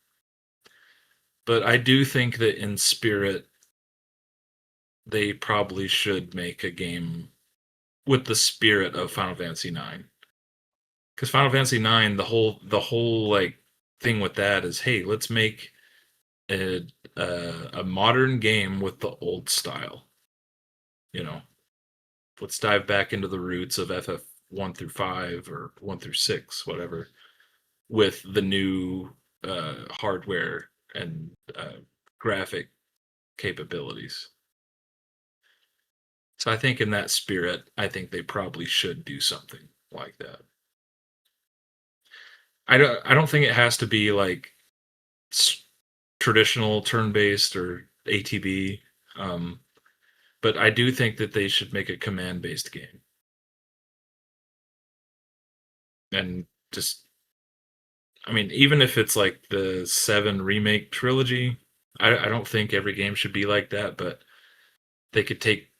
But I do think that in spirit, they probably should make a game with the spirit of Final Fantasy IX. Because Final Fantasy IX, the whole like thing with that is, hey, let's make a modern game with the old style. You know, let's dive back into the roots of FF 1 through 5 or 1 through 6, whatever, with the new hardware and graphic capabilities. So I think in that spirit, I think they probably should do something like that. I don't think it has to be like traditional turn-based or ATB, but I do think that they should make a command-based game. And just, I mean, even if it's like the 7 remake trilogy, I don't think every game should be like that, but they could take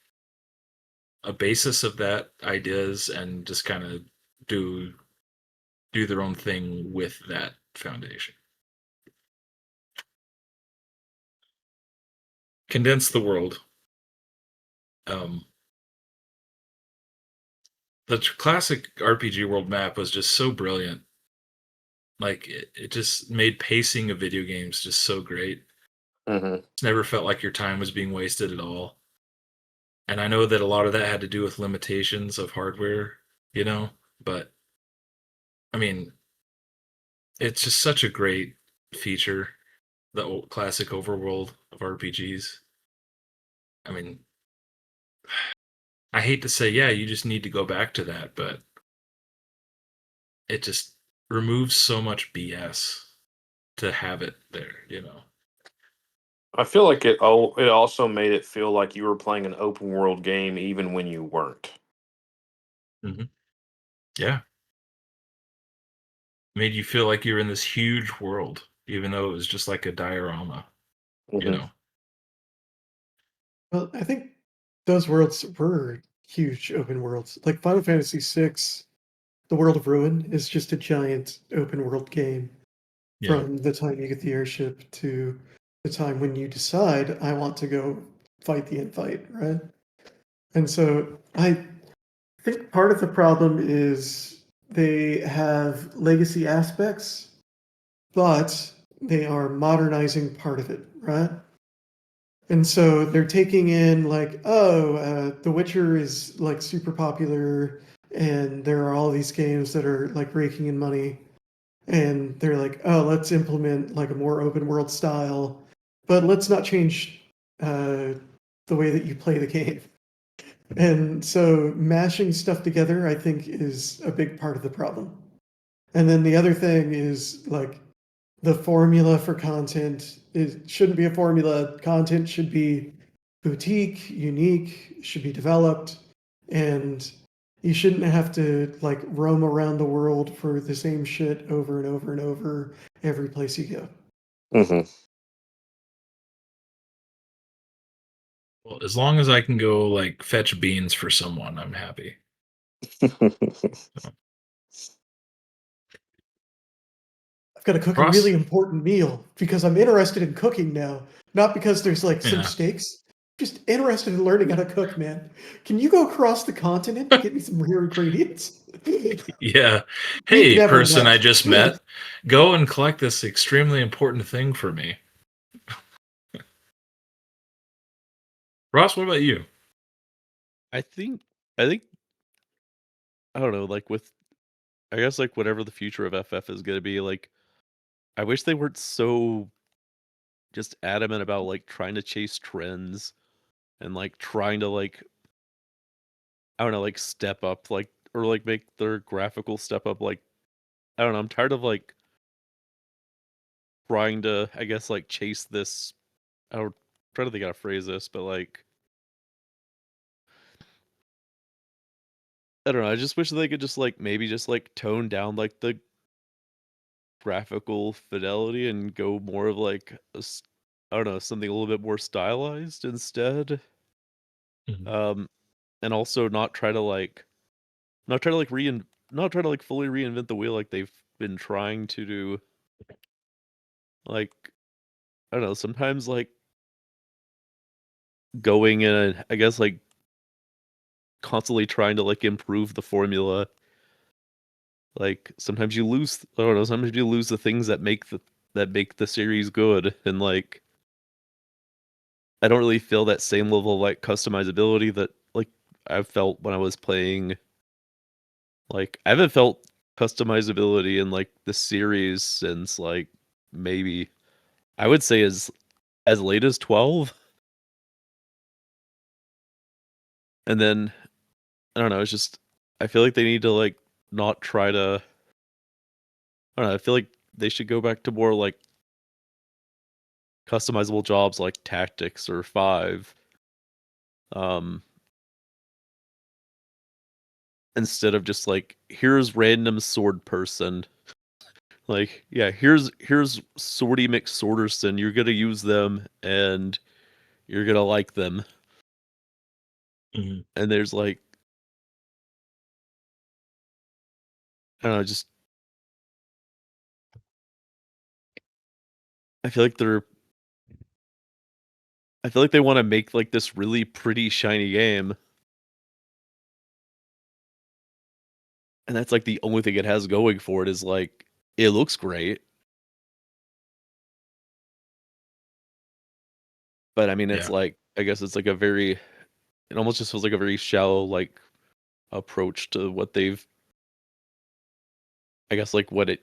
a basis of that ideas and just kind of do their own thing with that foundation. Condense the world. The classic RPG world map was just so brilliant. Like it just made pacing of video games just so great. Hmm. It's never felt like your time was being wasted at all. And I know that a lot of that had to do with limitations of hardware, you know, but I mean, it's just such a great feature, the old classic overworld of RPGs. I mean, I hate to say, yeah, you just need to go back to that, but it just removes so much BS to have it there, you know. I feel like it also made it feel like you were playing an open world game even when you weren't. Mm-hmm. Yeah. Made you feel like you're in this huge world, even though it was just like a diorama, you Hmm. know. Well, I think those worlds were huge open worlds. Like Final Fantasy VI, the World of Ruin is just a giant open world game Yeah. from the time you get the airship to the time when you decide I want to go fight the invite, right? And so I think part of the problem is they have legacy aspects, but they are modernizing part of it, right? And so they're taking in like, oh, The Witcher is like super popular, and there are all these games that are like raking in money, and they're like, oh, let's implement like a more open world style, but let's not change the way that you play the game. And so mashing stuff together, I think, is a big part of the problem. And then the other thing is like the formula for content shouldn't be a formula. Content should be boutique, unique, should be developed, and You shouldn't have to like roam around the world for the same shit over and over and over every place you go. Hmm. Well, as long as I can go like fetch beans for someone, I'm happy. I've got to cook a Ross? really important meal because I'm interested in cooking now, not because there's like some Yeah. stakes. Just interested in learning how to cook, man. Can you go across the continent to get me some rare ingredients? Yeah. We've Hey, never person met. I just met, go and collect this extremely important thing for me. Ross, what about you? I think I don't know, like with I guess like whatever the future of FF is gonna be, like I wish they weren't so just adamant about like trying to chase trends and like trying to like I don't know, like step up like or like make their graphical step up like I don't know, I'm tired of like trying to I guess like chase this I don't try to think how to phrase this, but like I don't know, I just wish they could just like maybe just like tone down like the graphical fidelity and go more of like I don't know, something a little bit more stylized instead. Mhm. Um and also not try to like not try to like fully reinvent the wheel like they've been trying to do. Like I don't know, sometimes like going and I guess like constantly trying to like improve the formula. Like sometimes you lose I don't know, sometimes you lose the things that make the series good and like I don't really feel that same level of like customizability that like I felt when I was playing. Like I haven't felt customizability in like the series since like maybe I would say as late as 12. And then I don't know, it's just I feel like they need to like not try to I don't know, I feel like they should go back to more like customizable jobs like tactics or 5. Um Instead of just like here's random sword person. Like, yeah, here's Swordy McSworderson. You're gonna use them and you're gonna like them. Mhm. And there's like I don't know, just I feel like they're I feel like they want to make like this really pretty shiny game. And that's like the only thing it has going for it is like it looks great. But I mean it's Yeah. like I guess it's like a very it almost just feels like a very shallow like approach to what they've I guess like what it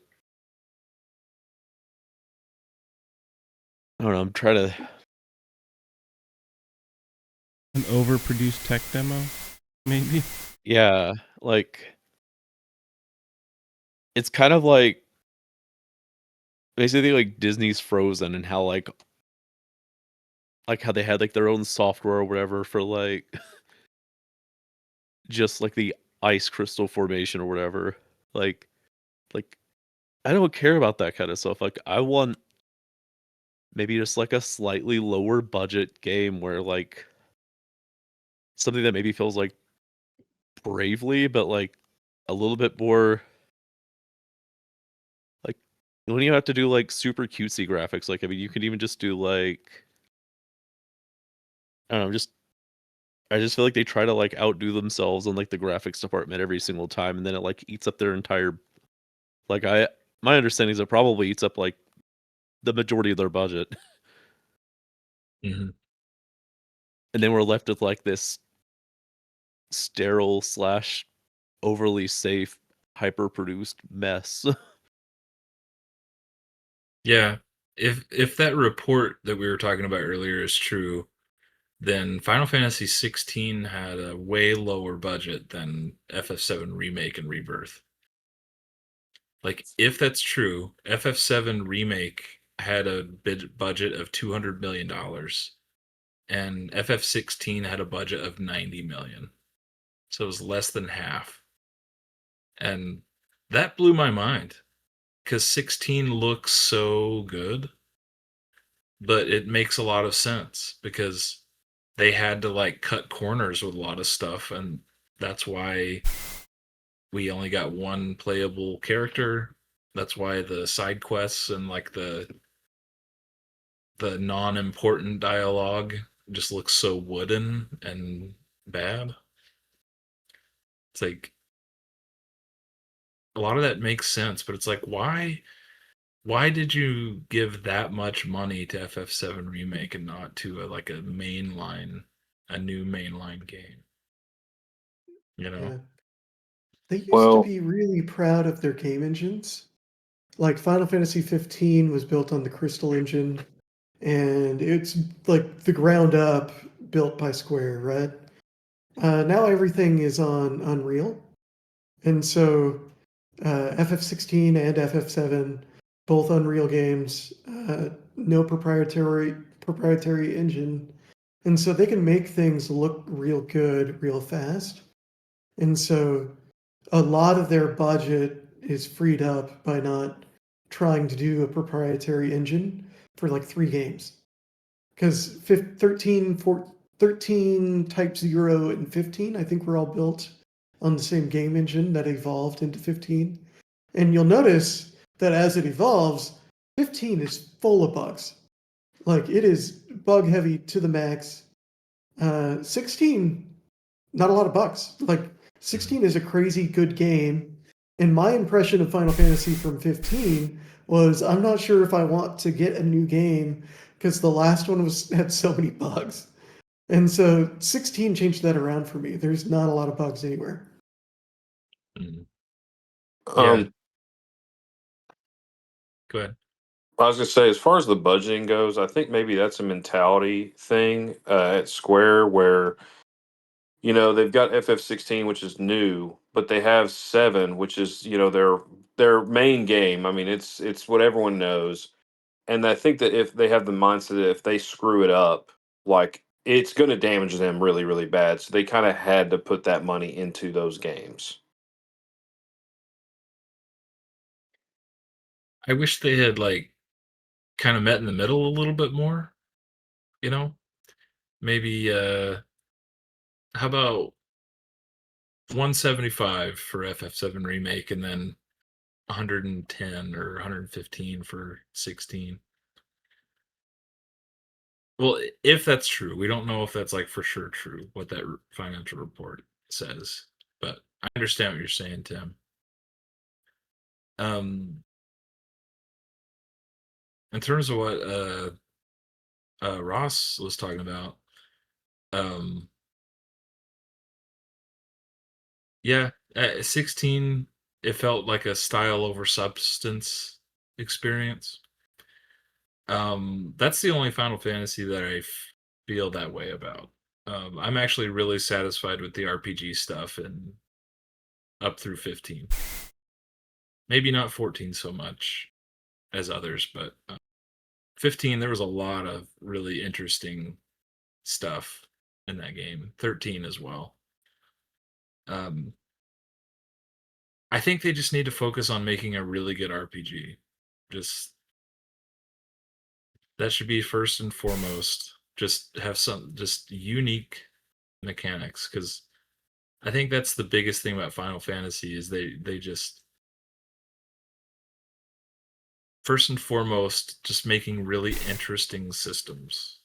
I don't know, I'm trying to An overproduced tech demo, maybe. yeah, like it's kind of like basically like Disney's Frozen and how like how they had like their own software or whatever for like just like the ice crystal formation or whatever. Like I don't care about that kind of stuff. Like I want maybe just like a slightly lower budget game where like something that maybe feels like Bravely, but like a little bit more like when you have to do like super cutesy graphics. Like I mean, you can even just do like I don't know, just I just feel like they try to like outdo themselves on like the graphics department every single time, and then it like eats up their entire like I my understanding is it probably eats up like the majority of their budget, Mhm. and then we're left with like this sterile slash overly safe hyper produced mess. Yeah. If that report that we were talking about earlier is true, then Final Fantasy 16 had a way lower budget than FF7 Remake and Rebirth. Like, if that's true, FF7 Remake had a budget of $200 million, and FF16 had a budget of $90 million. So it was less than half. And that blew my mind because 16 looks so good, but it makes a lot of sense because they had to like cut corners with a lot of stuff, and that's why we only got one playable character. That's why the side quests and like the non-important dialogue just looks so wooden and bad. It's like a lot of that makes sense, but it's like why did you give that much money to FF7 remake and not to like a new mainline game? You know? Yeah. They used to Well, be really proud of their game engines. Like Final Fantasy 15 was built on the Crystal engine, and it's like the ground up built by Square, right? Now everything is on Unreal, and so FF16 and FF7, both Unreal games, no proprietary engine, and so they can make things look real good, real fast. And so a lot of their budget is freed up by not trying to do a proprietary engine for like 3 games. Because 13 Type 0 and 15, I think were all built on the same game engine that evolved into 15. And you'll notice that as it evolves, 15 is full of bugs. Like it is bug heavy to the max. 16, not a lot of bugs. Like 16 is a crazy good game. And my impression of Final Fantasy from 15 was I'm not sure if I want to get a new game because the last one had so many bugs. And so 16 changed that around for me. There's not a lot of bugs anywhere. Mm. um, Go ahead. I was gonna say, as far as the budgeting goes, I think maybe that's a mentality thing at Square where they've got FF16, which is new, but they have 7, which is their main game. I mean, it's what everyone knows, and I think that if they have the mindset that if they screw it up, like it's going to damage them really, really bad. So they kind of had to put that money into those games. I wish they had like kind of met in the middle a little bit more, you know? Maybe how about 175 for FF7 remake and then 110 or 115 for 16. Well, if that's true, we don't know if that's like for sure true what that financial report says, but I understand what you're saying, Tim. In terms of what Ross was talking about, um, yeah, at 16, it felt like a style over substance experience. That's the only Final Fantasy that I feel that way about. I'm actually really satisfied with the RPG stuff and up through 15. Maybe not 14 so much as others, but 15 there was a lot of really interesting stuff in that game. 13 as well. I think they just need to focus on making a really good RPG. Just that should be first and foremost. Just have some just unique mechanics because I think that's the biggest thing about Final Fantasy is they just first and foremost just making really interesting systems.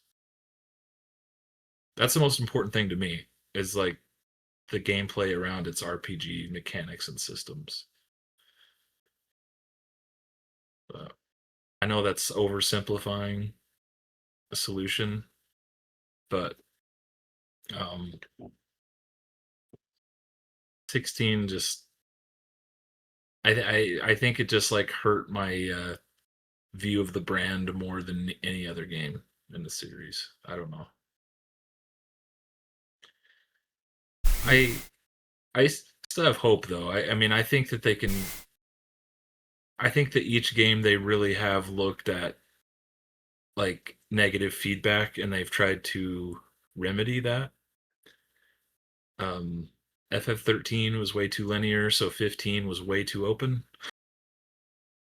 That's the most important thing to me is like the gameplay around its RPG mechanics and systems. I know that's oversimplifying a solution, but um, 16 just I think it just like hurt my view of the brand more than any other game in the series. I don't know. I still have hope though. I mean I think that they can. I think that each game they really have looked at like negative feedback and they've tried to remedy that. FF13 was way too linear, so 15 was way too open.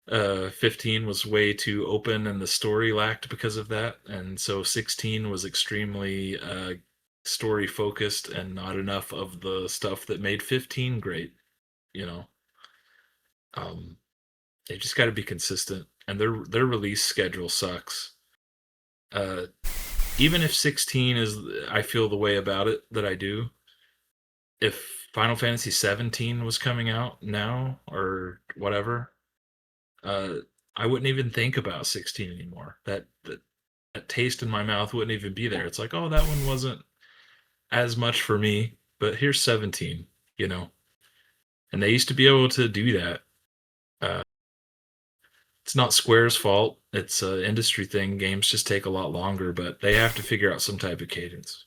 15 was way too open and the story lacked because of that, and so 16 was extremely story focused and not enough of the stuff that made 15 great. You know, they just got to be consistent, and their release schedule sucks. Even if 16 is, I feel the way about it that I do. If Final Fantasy 17 was coming out now or whatever, uh, I wouldn't even think about 16 anymore. That taste in my mouth wouldn't even be there. It's like, oh, that one wasn't as much for me, but here's 17, you know. And they used to be able to do that. Uh, it's not Square's fault. It's an industry thing. Games just take a lot longer, but they have to figure out some type of cadence.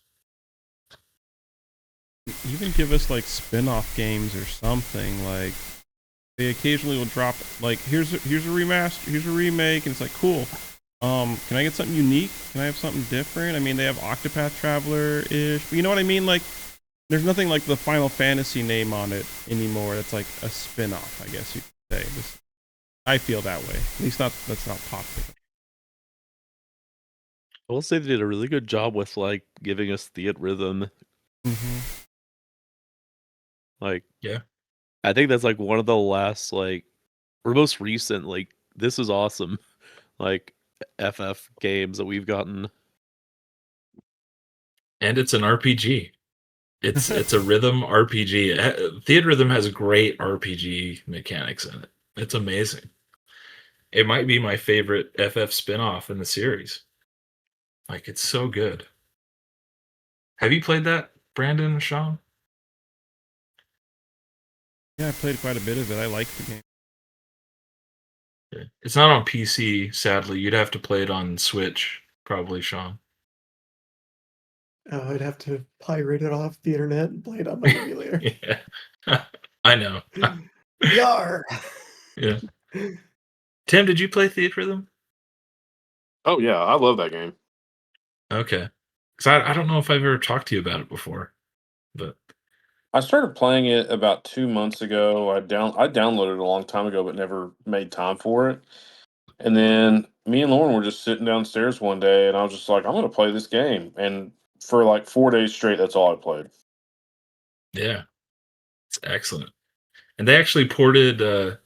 Even give us like spin-off games or something. Like they occasionally will drop like here's a remaster, here's a remake, and it's like cool. Can I get something unique? Can I have something different? I mean, they have Octopath Traveler-ish. You know what I mean? Like, there's nothing like the Final Fantasy name on it anymore. That's like a spin-off, I guess you could say. I feel that way. At least that's not popular. I will say they did a really good job with like giving us Theatrhythm. Mm-hmm. Like, Yeah. I think that's like one of the last like or most recent like this is awesome like FF games that we've gotten. And it's an RPG. It's a rhythm RPG. Theatrhythm has great RPG mechanics in it. It's amazing. It might be my favorite FF spin-off in the series. Like, it's so good. Have you played that, Brandon and Sean? Yeah, I played quite a bit of it. I like the game. Yeah. It's not on PC, sadly. You'd have to play it on Switch, probably, Sean. I'd have to pirate it off the internet and play it on my emulator. Yeah. I know. Yar! Yeah. Tim, did you play Theatrhythm? Oh yeah, I love that game. Okay. Because I don't know if I've ever talked to you about it before, but I started playing it about 2 months ago. I downloaded it a long time ago, but never made time for it. And then me and Lauren were just sitting downstairs one day, and I was just like, I'm going to play this game. And for like 4 days straight, that's all I played. yeah, it's excellent. And they actually ported uh,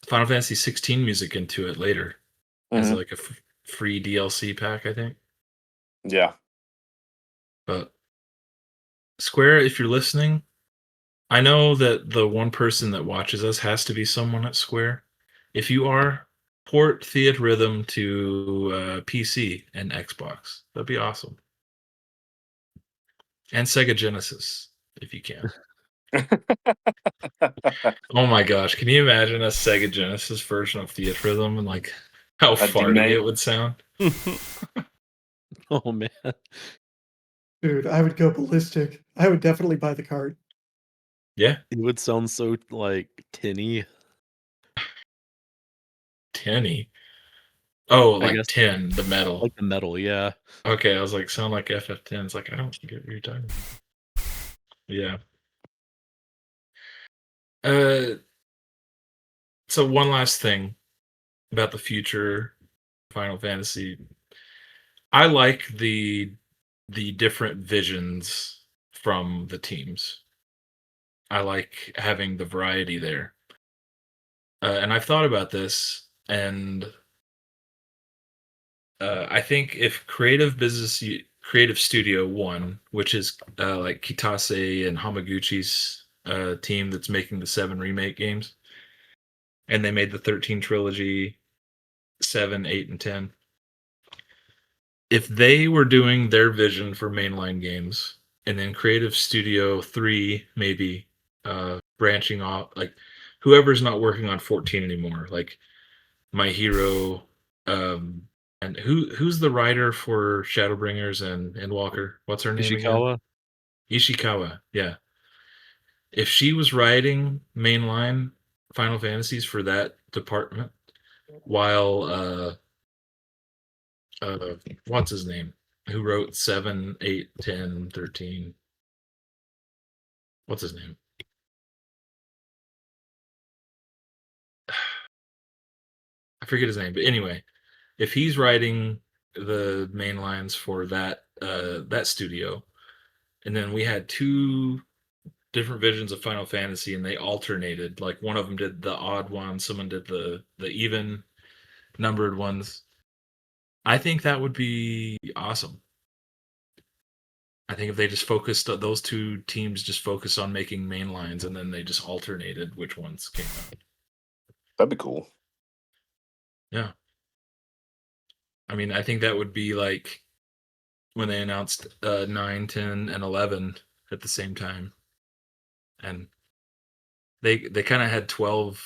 Final Fantasy 16 music into it later as Hmm. like a free DLC pack, I think. Yeah. But Square, if you're listening, I know that the one person that watches us has to be someone at Square. If you are, port Theatrhythm to PC and Xbox. That'd be awesome. And Sega Genesis, if you can. Oh my gosh, can you imagine a Sega Genesis version of Theatrhythm and like how A farty Dune? it would sound? Oh man. Dude, I would go ballistic. I would definitely buy the card. Yeah, It would sound so like tinny. tinny. Oh, I like guess tin, the metal. like the metal, yeah. Okay, I was like, sound like FF10. It's like, I don't get what you're talking about. Yeah. Uh, so one last thing about the future Final Fantasy. I like the different visions from the teams. I like having the variety there. And I've thought about this, and I think if Creative Studio One, which is like Kitase and Hamaguchi's team that's making the 7 remake games, and they made the 13 trilogy, 7, 8, and 10. If they were doing their vision for mainline games, and then Creative Studio 3 maybe branching off, like whoever's not working on 14 anymore, like My Hero, and who's the writer for Shadowbringers and Walker? What's her name again? Ishikawa. Ishikawa. Yeah. If she was writing mainline Final Fantasies for that department, while what's his name? Who wrote 7, 8, 10, 13? what's his name? I forget his name, but anyway, if he's writing the main lines for that studio, and then we had two different visions of Final Fantasy, and they alternated. Like one of them did the odd one, someone did the even numbered ones. I think that would be awesome. I think if they just focused, those two teams just focused on making main lines, and then they just alternated which ones came out. That'd be cool. Yeah. I mean, I think that would be like when they announced 9, 10, and 11 at the same time. And they kind of had 12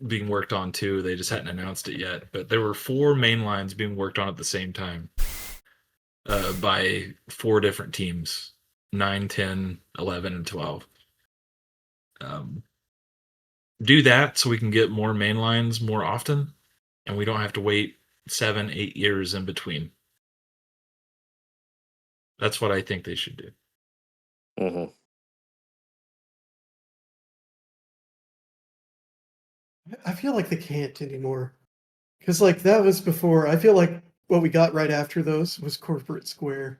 being worked on too. They just hadn't announced it yet. But there were 4 main lines being worked on at the same time by 4 different teams: 9, 10, 11, and 12. Do that so we can get more main lines more often, and we don't have to wait 7, 8 years in between. That's what I think they should do. Hmm. I feel like they can't anymore. Because, like, that was before. I feel like what we got right after those was Corporate Square,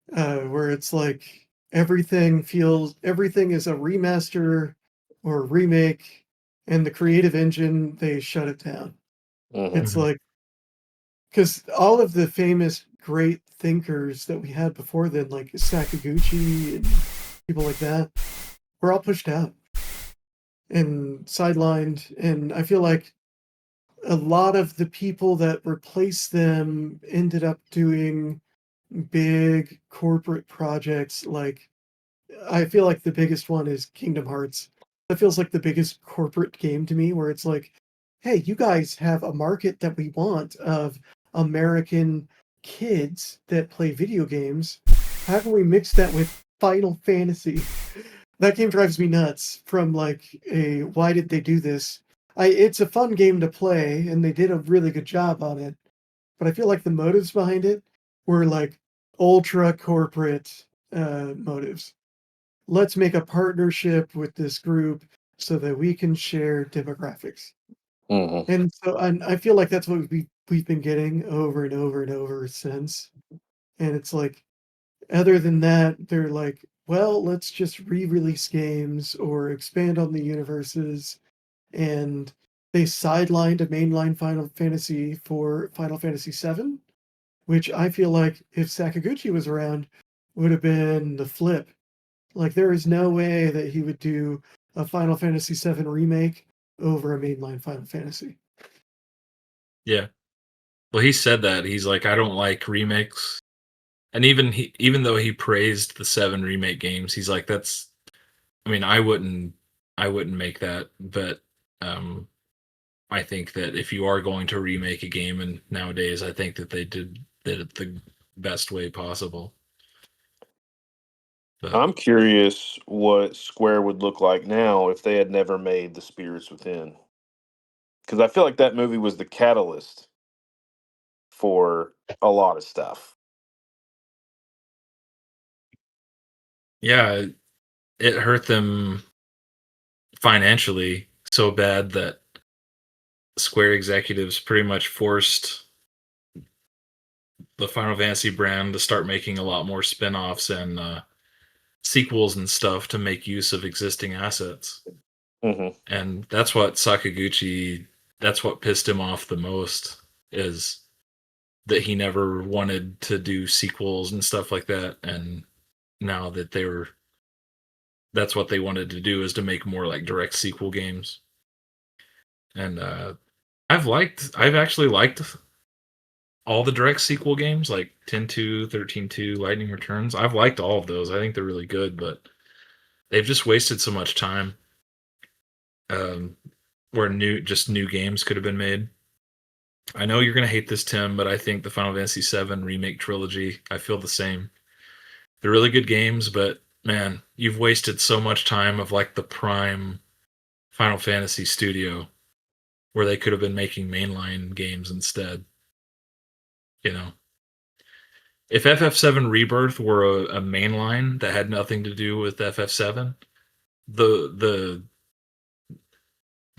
where it's like everything is a remaster or a remake, and the creative engine, they shut it down. Hmm. It's Mhm. like, because all of the famous great thinkers that we had before then, like Sakaguchi and people like that, were all pushed out and sidelined. And I feel like a lot of the people that replaced them ended up doing big corporate projects. Like, I feel like the biggest one is Kingdom Hearts. That feels like the biggest corporate game to me, where it's like, hey, you guys have a market that we want of American kids that play video games. How can we mix that with Final Fantasy? That game drives me nuts from like a why did they do this? It's a fun game to play and they did a really good job on it, but I feel like the motives behind it were like ultra corporate motives. Let's make a partnership with this group so that we can share demographics. Hmm. And so I feel like that's what we've been getting over and over and over since. And it's like, other than that, they're like, well, let's just re-release games or expand on the universes. And they sidelined a mainline Final Fantasy for Final Fantasy VII, which I feel like if Sakaguchi was around, would have been the flip. Like there is no way that he would do a Final Fantasy VII remake over a mainline Final Fantasy. Yeah. Well, he said that. He's like, I don't like remakes. And even though he praised the 7 remake games, he's like, that's, I mean, I wouldn't make that, but um I think that if you are going to remake a game, and nowadays I think that they did it the best way possible. But I'm curious what Square would look like now if they had never made The Spirits Within. Because I feel like that movie was the catalyst for a lot of stuff. yeah, it hurt them financially so bad that Square executives pretty much forced the Final Fantasy brand to start making a lot more spin-offs and sequels and stuff to make use of existing assets. Hmm. And that's what pissed him off the most, is that he never wanted to do sequels and stuff like that. And now that that's what they wanted to do, is to make more like direct sequel games. And I've actually liked all the direct sequel games, like 10-2, 13-2, Lightning Returns. I've liked all of those. I think they're really good, but they've just wasted so much time. Where new games could have been made. I know you're gonna hate this, Tim, but I think the Final Fantasy VII remake trilogy, I feel the same. They're really good games, but man, you've wasted so much time of like the prime Final Fantasy studio, where they could have been making mainline games instead. You know, if FF7 Rebirth were a mainline that had nothing to do with FF7, the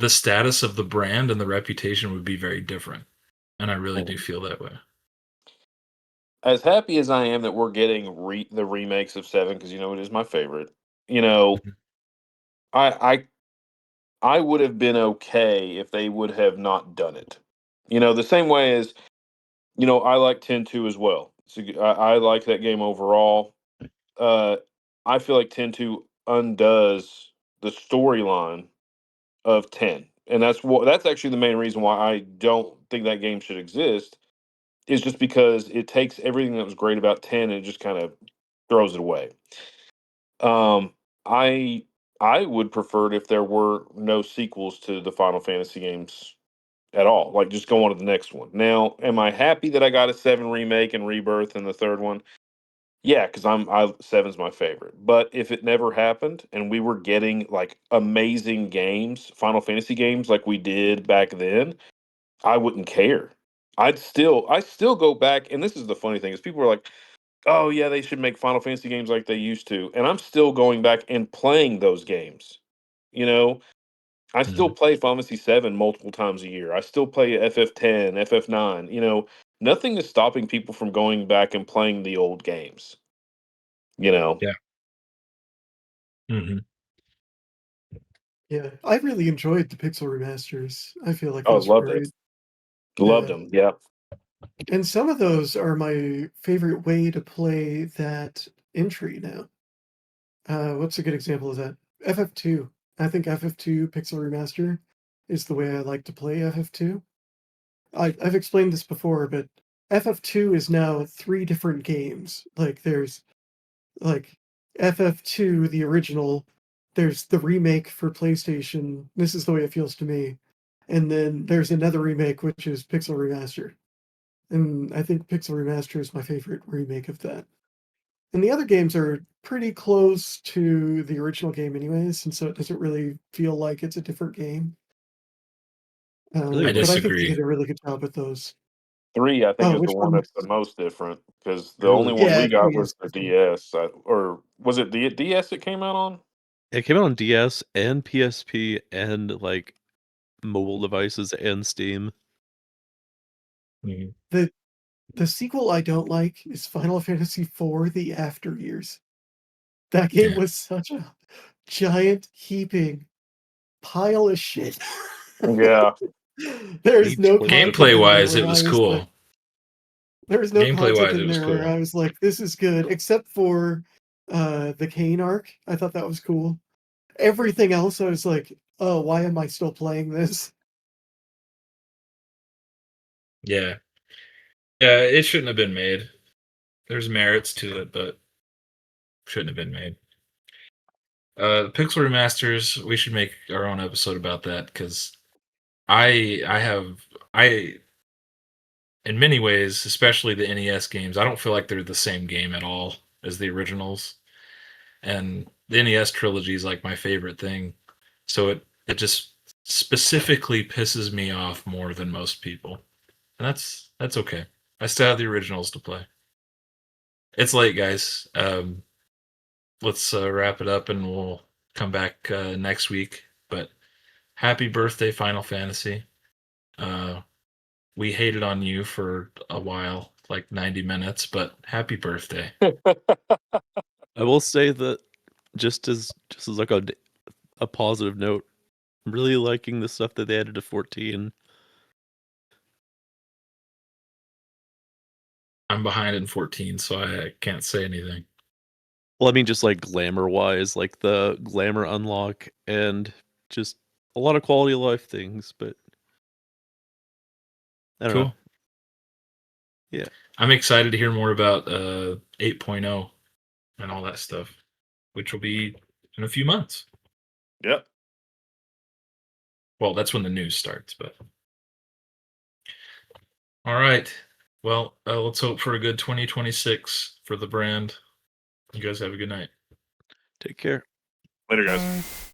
status of the brand and the reputation would be very different. And I really do feel that way. As happy as I am that we're getting the remakes of 7, because it is my favorite. You know, Mhm. I would have been okay if they would have not done it. The same way as I like 10-2 as well. So I like that game overall. Uh, I feel like 10-2 undoes the storyline of 10, and that's actually the main reason why I don't think that game should exist. Is just because it takes everything that was great about 10 and it just kind of throws it away. Um, I I would prefer it if there were no sequels to the Final Fantasy games at all. Like, just go on to the next one. Now, am I happy that I got a 7 remake and rebirth and the third one? Yeah, because seven's my favorite. But if it never happened and we were getting like amazing games, Final Fantasy games like we did back then, I wouldn't care. I still go back, and this is the funny thing is people are like, "Oh yeah, they should make Final Fantasy games like they used to," and I'm still going back and playing those games. You know, I still Mhm. play Final Fantasy 7 multiple times a year. I still play FF10, FF9. Nothing is stopping people from going back and playing the old games. You know, Yeah. Hmm. Yeah, I really enjoyed the Pixel remasters. I feel like oh, those were loved it, great. loved Yeah. them. Yeah, And some of those are my favorite way to play that entry now. What's a good example of that? FF2. I think FF2 Pixel Remaster is the way I like to play FF2. I've explained this before, but FF2 is now 3 different games. Like, there's, like, FF2, the original, there's the remake for PlayStation. This is the way it feels to me. And then there's another remake, which is Pixel Remaster. And I think Pixel Remaster is my favorite remake of that. And the other games are pretty close to the original game anyways, and so it doesn't really feel like it's a different game. Really I But like I think they disagree. did a really good job with those. 3 I think Oh, is the which one one? that's the most different because the only really. one Yeah, we got 3 was is the different. DS, or was it the DS it came out on? It came out on DS and PSP and like mobile devices and Steam. Mhm. The the sequel I don't like is Final Fantasy IV: The After Years. That game Yeah. was such a giant heaping pile of shit. Yeah, There's Each no place content Gameplay in there wise, it where was I was like cool. there was no Gameplay content wise, in it was there where cool. I was like, "This is good," except for, the Kane arc. I thought that was cool. Everything else, I was like, "Oh, why am I still playing this?" Yeah. Yeah, it shouldn't have been made. There's merits to it, but shouldn't have been made. Pixel remasters, we should make our own episode about that because I in many ways, especially the NES games, I don't feel like they're the same game at all as the originals. And the NES trilogy is like my favorite thing. So it just specifically pisses me off more than most people. And that's okay. I still have the originals to play. It's late, guys. Let's wrap it up and we'll come back next week. But happy birthday, Final Fantasy. Uh, we hated on you for a while, like 90 minutes, but happy birthday. I will say that just as like a positive note, I'm really liking the stuff that they added to 14. I'm behind in 14, so I can't say anything. Well, I mean, just like glamour wise, like the glamour unlock and just a lot of quality of life things. But I don't know. Cool. Yeah. I'm excited to hear more about 8.0 and all that stuff, which will be in a few months. yep. Well, that's when the news starts, but all right. Well, let's hope for a good 2026 for the brand. You guys have a good night. Take care. Later, guys.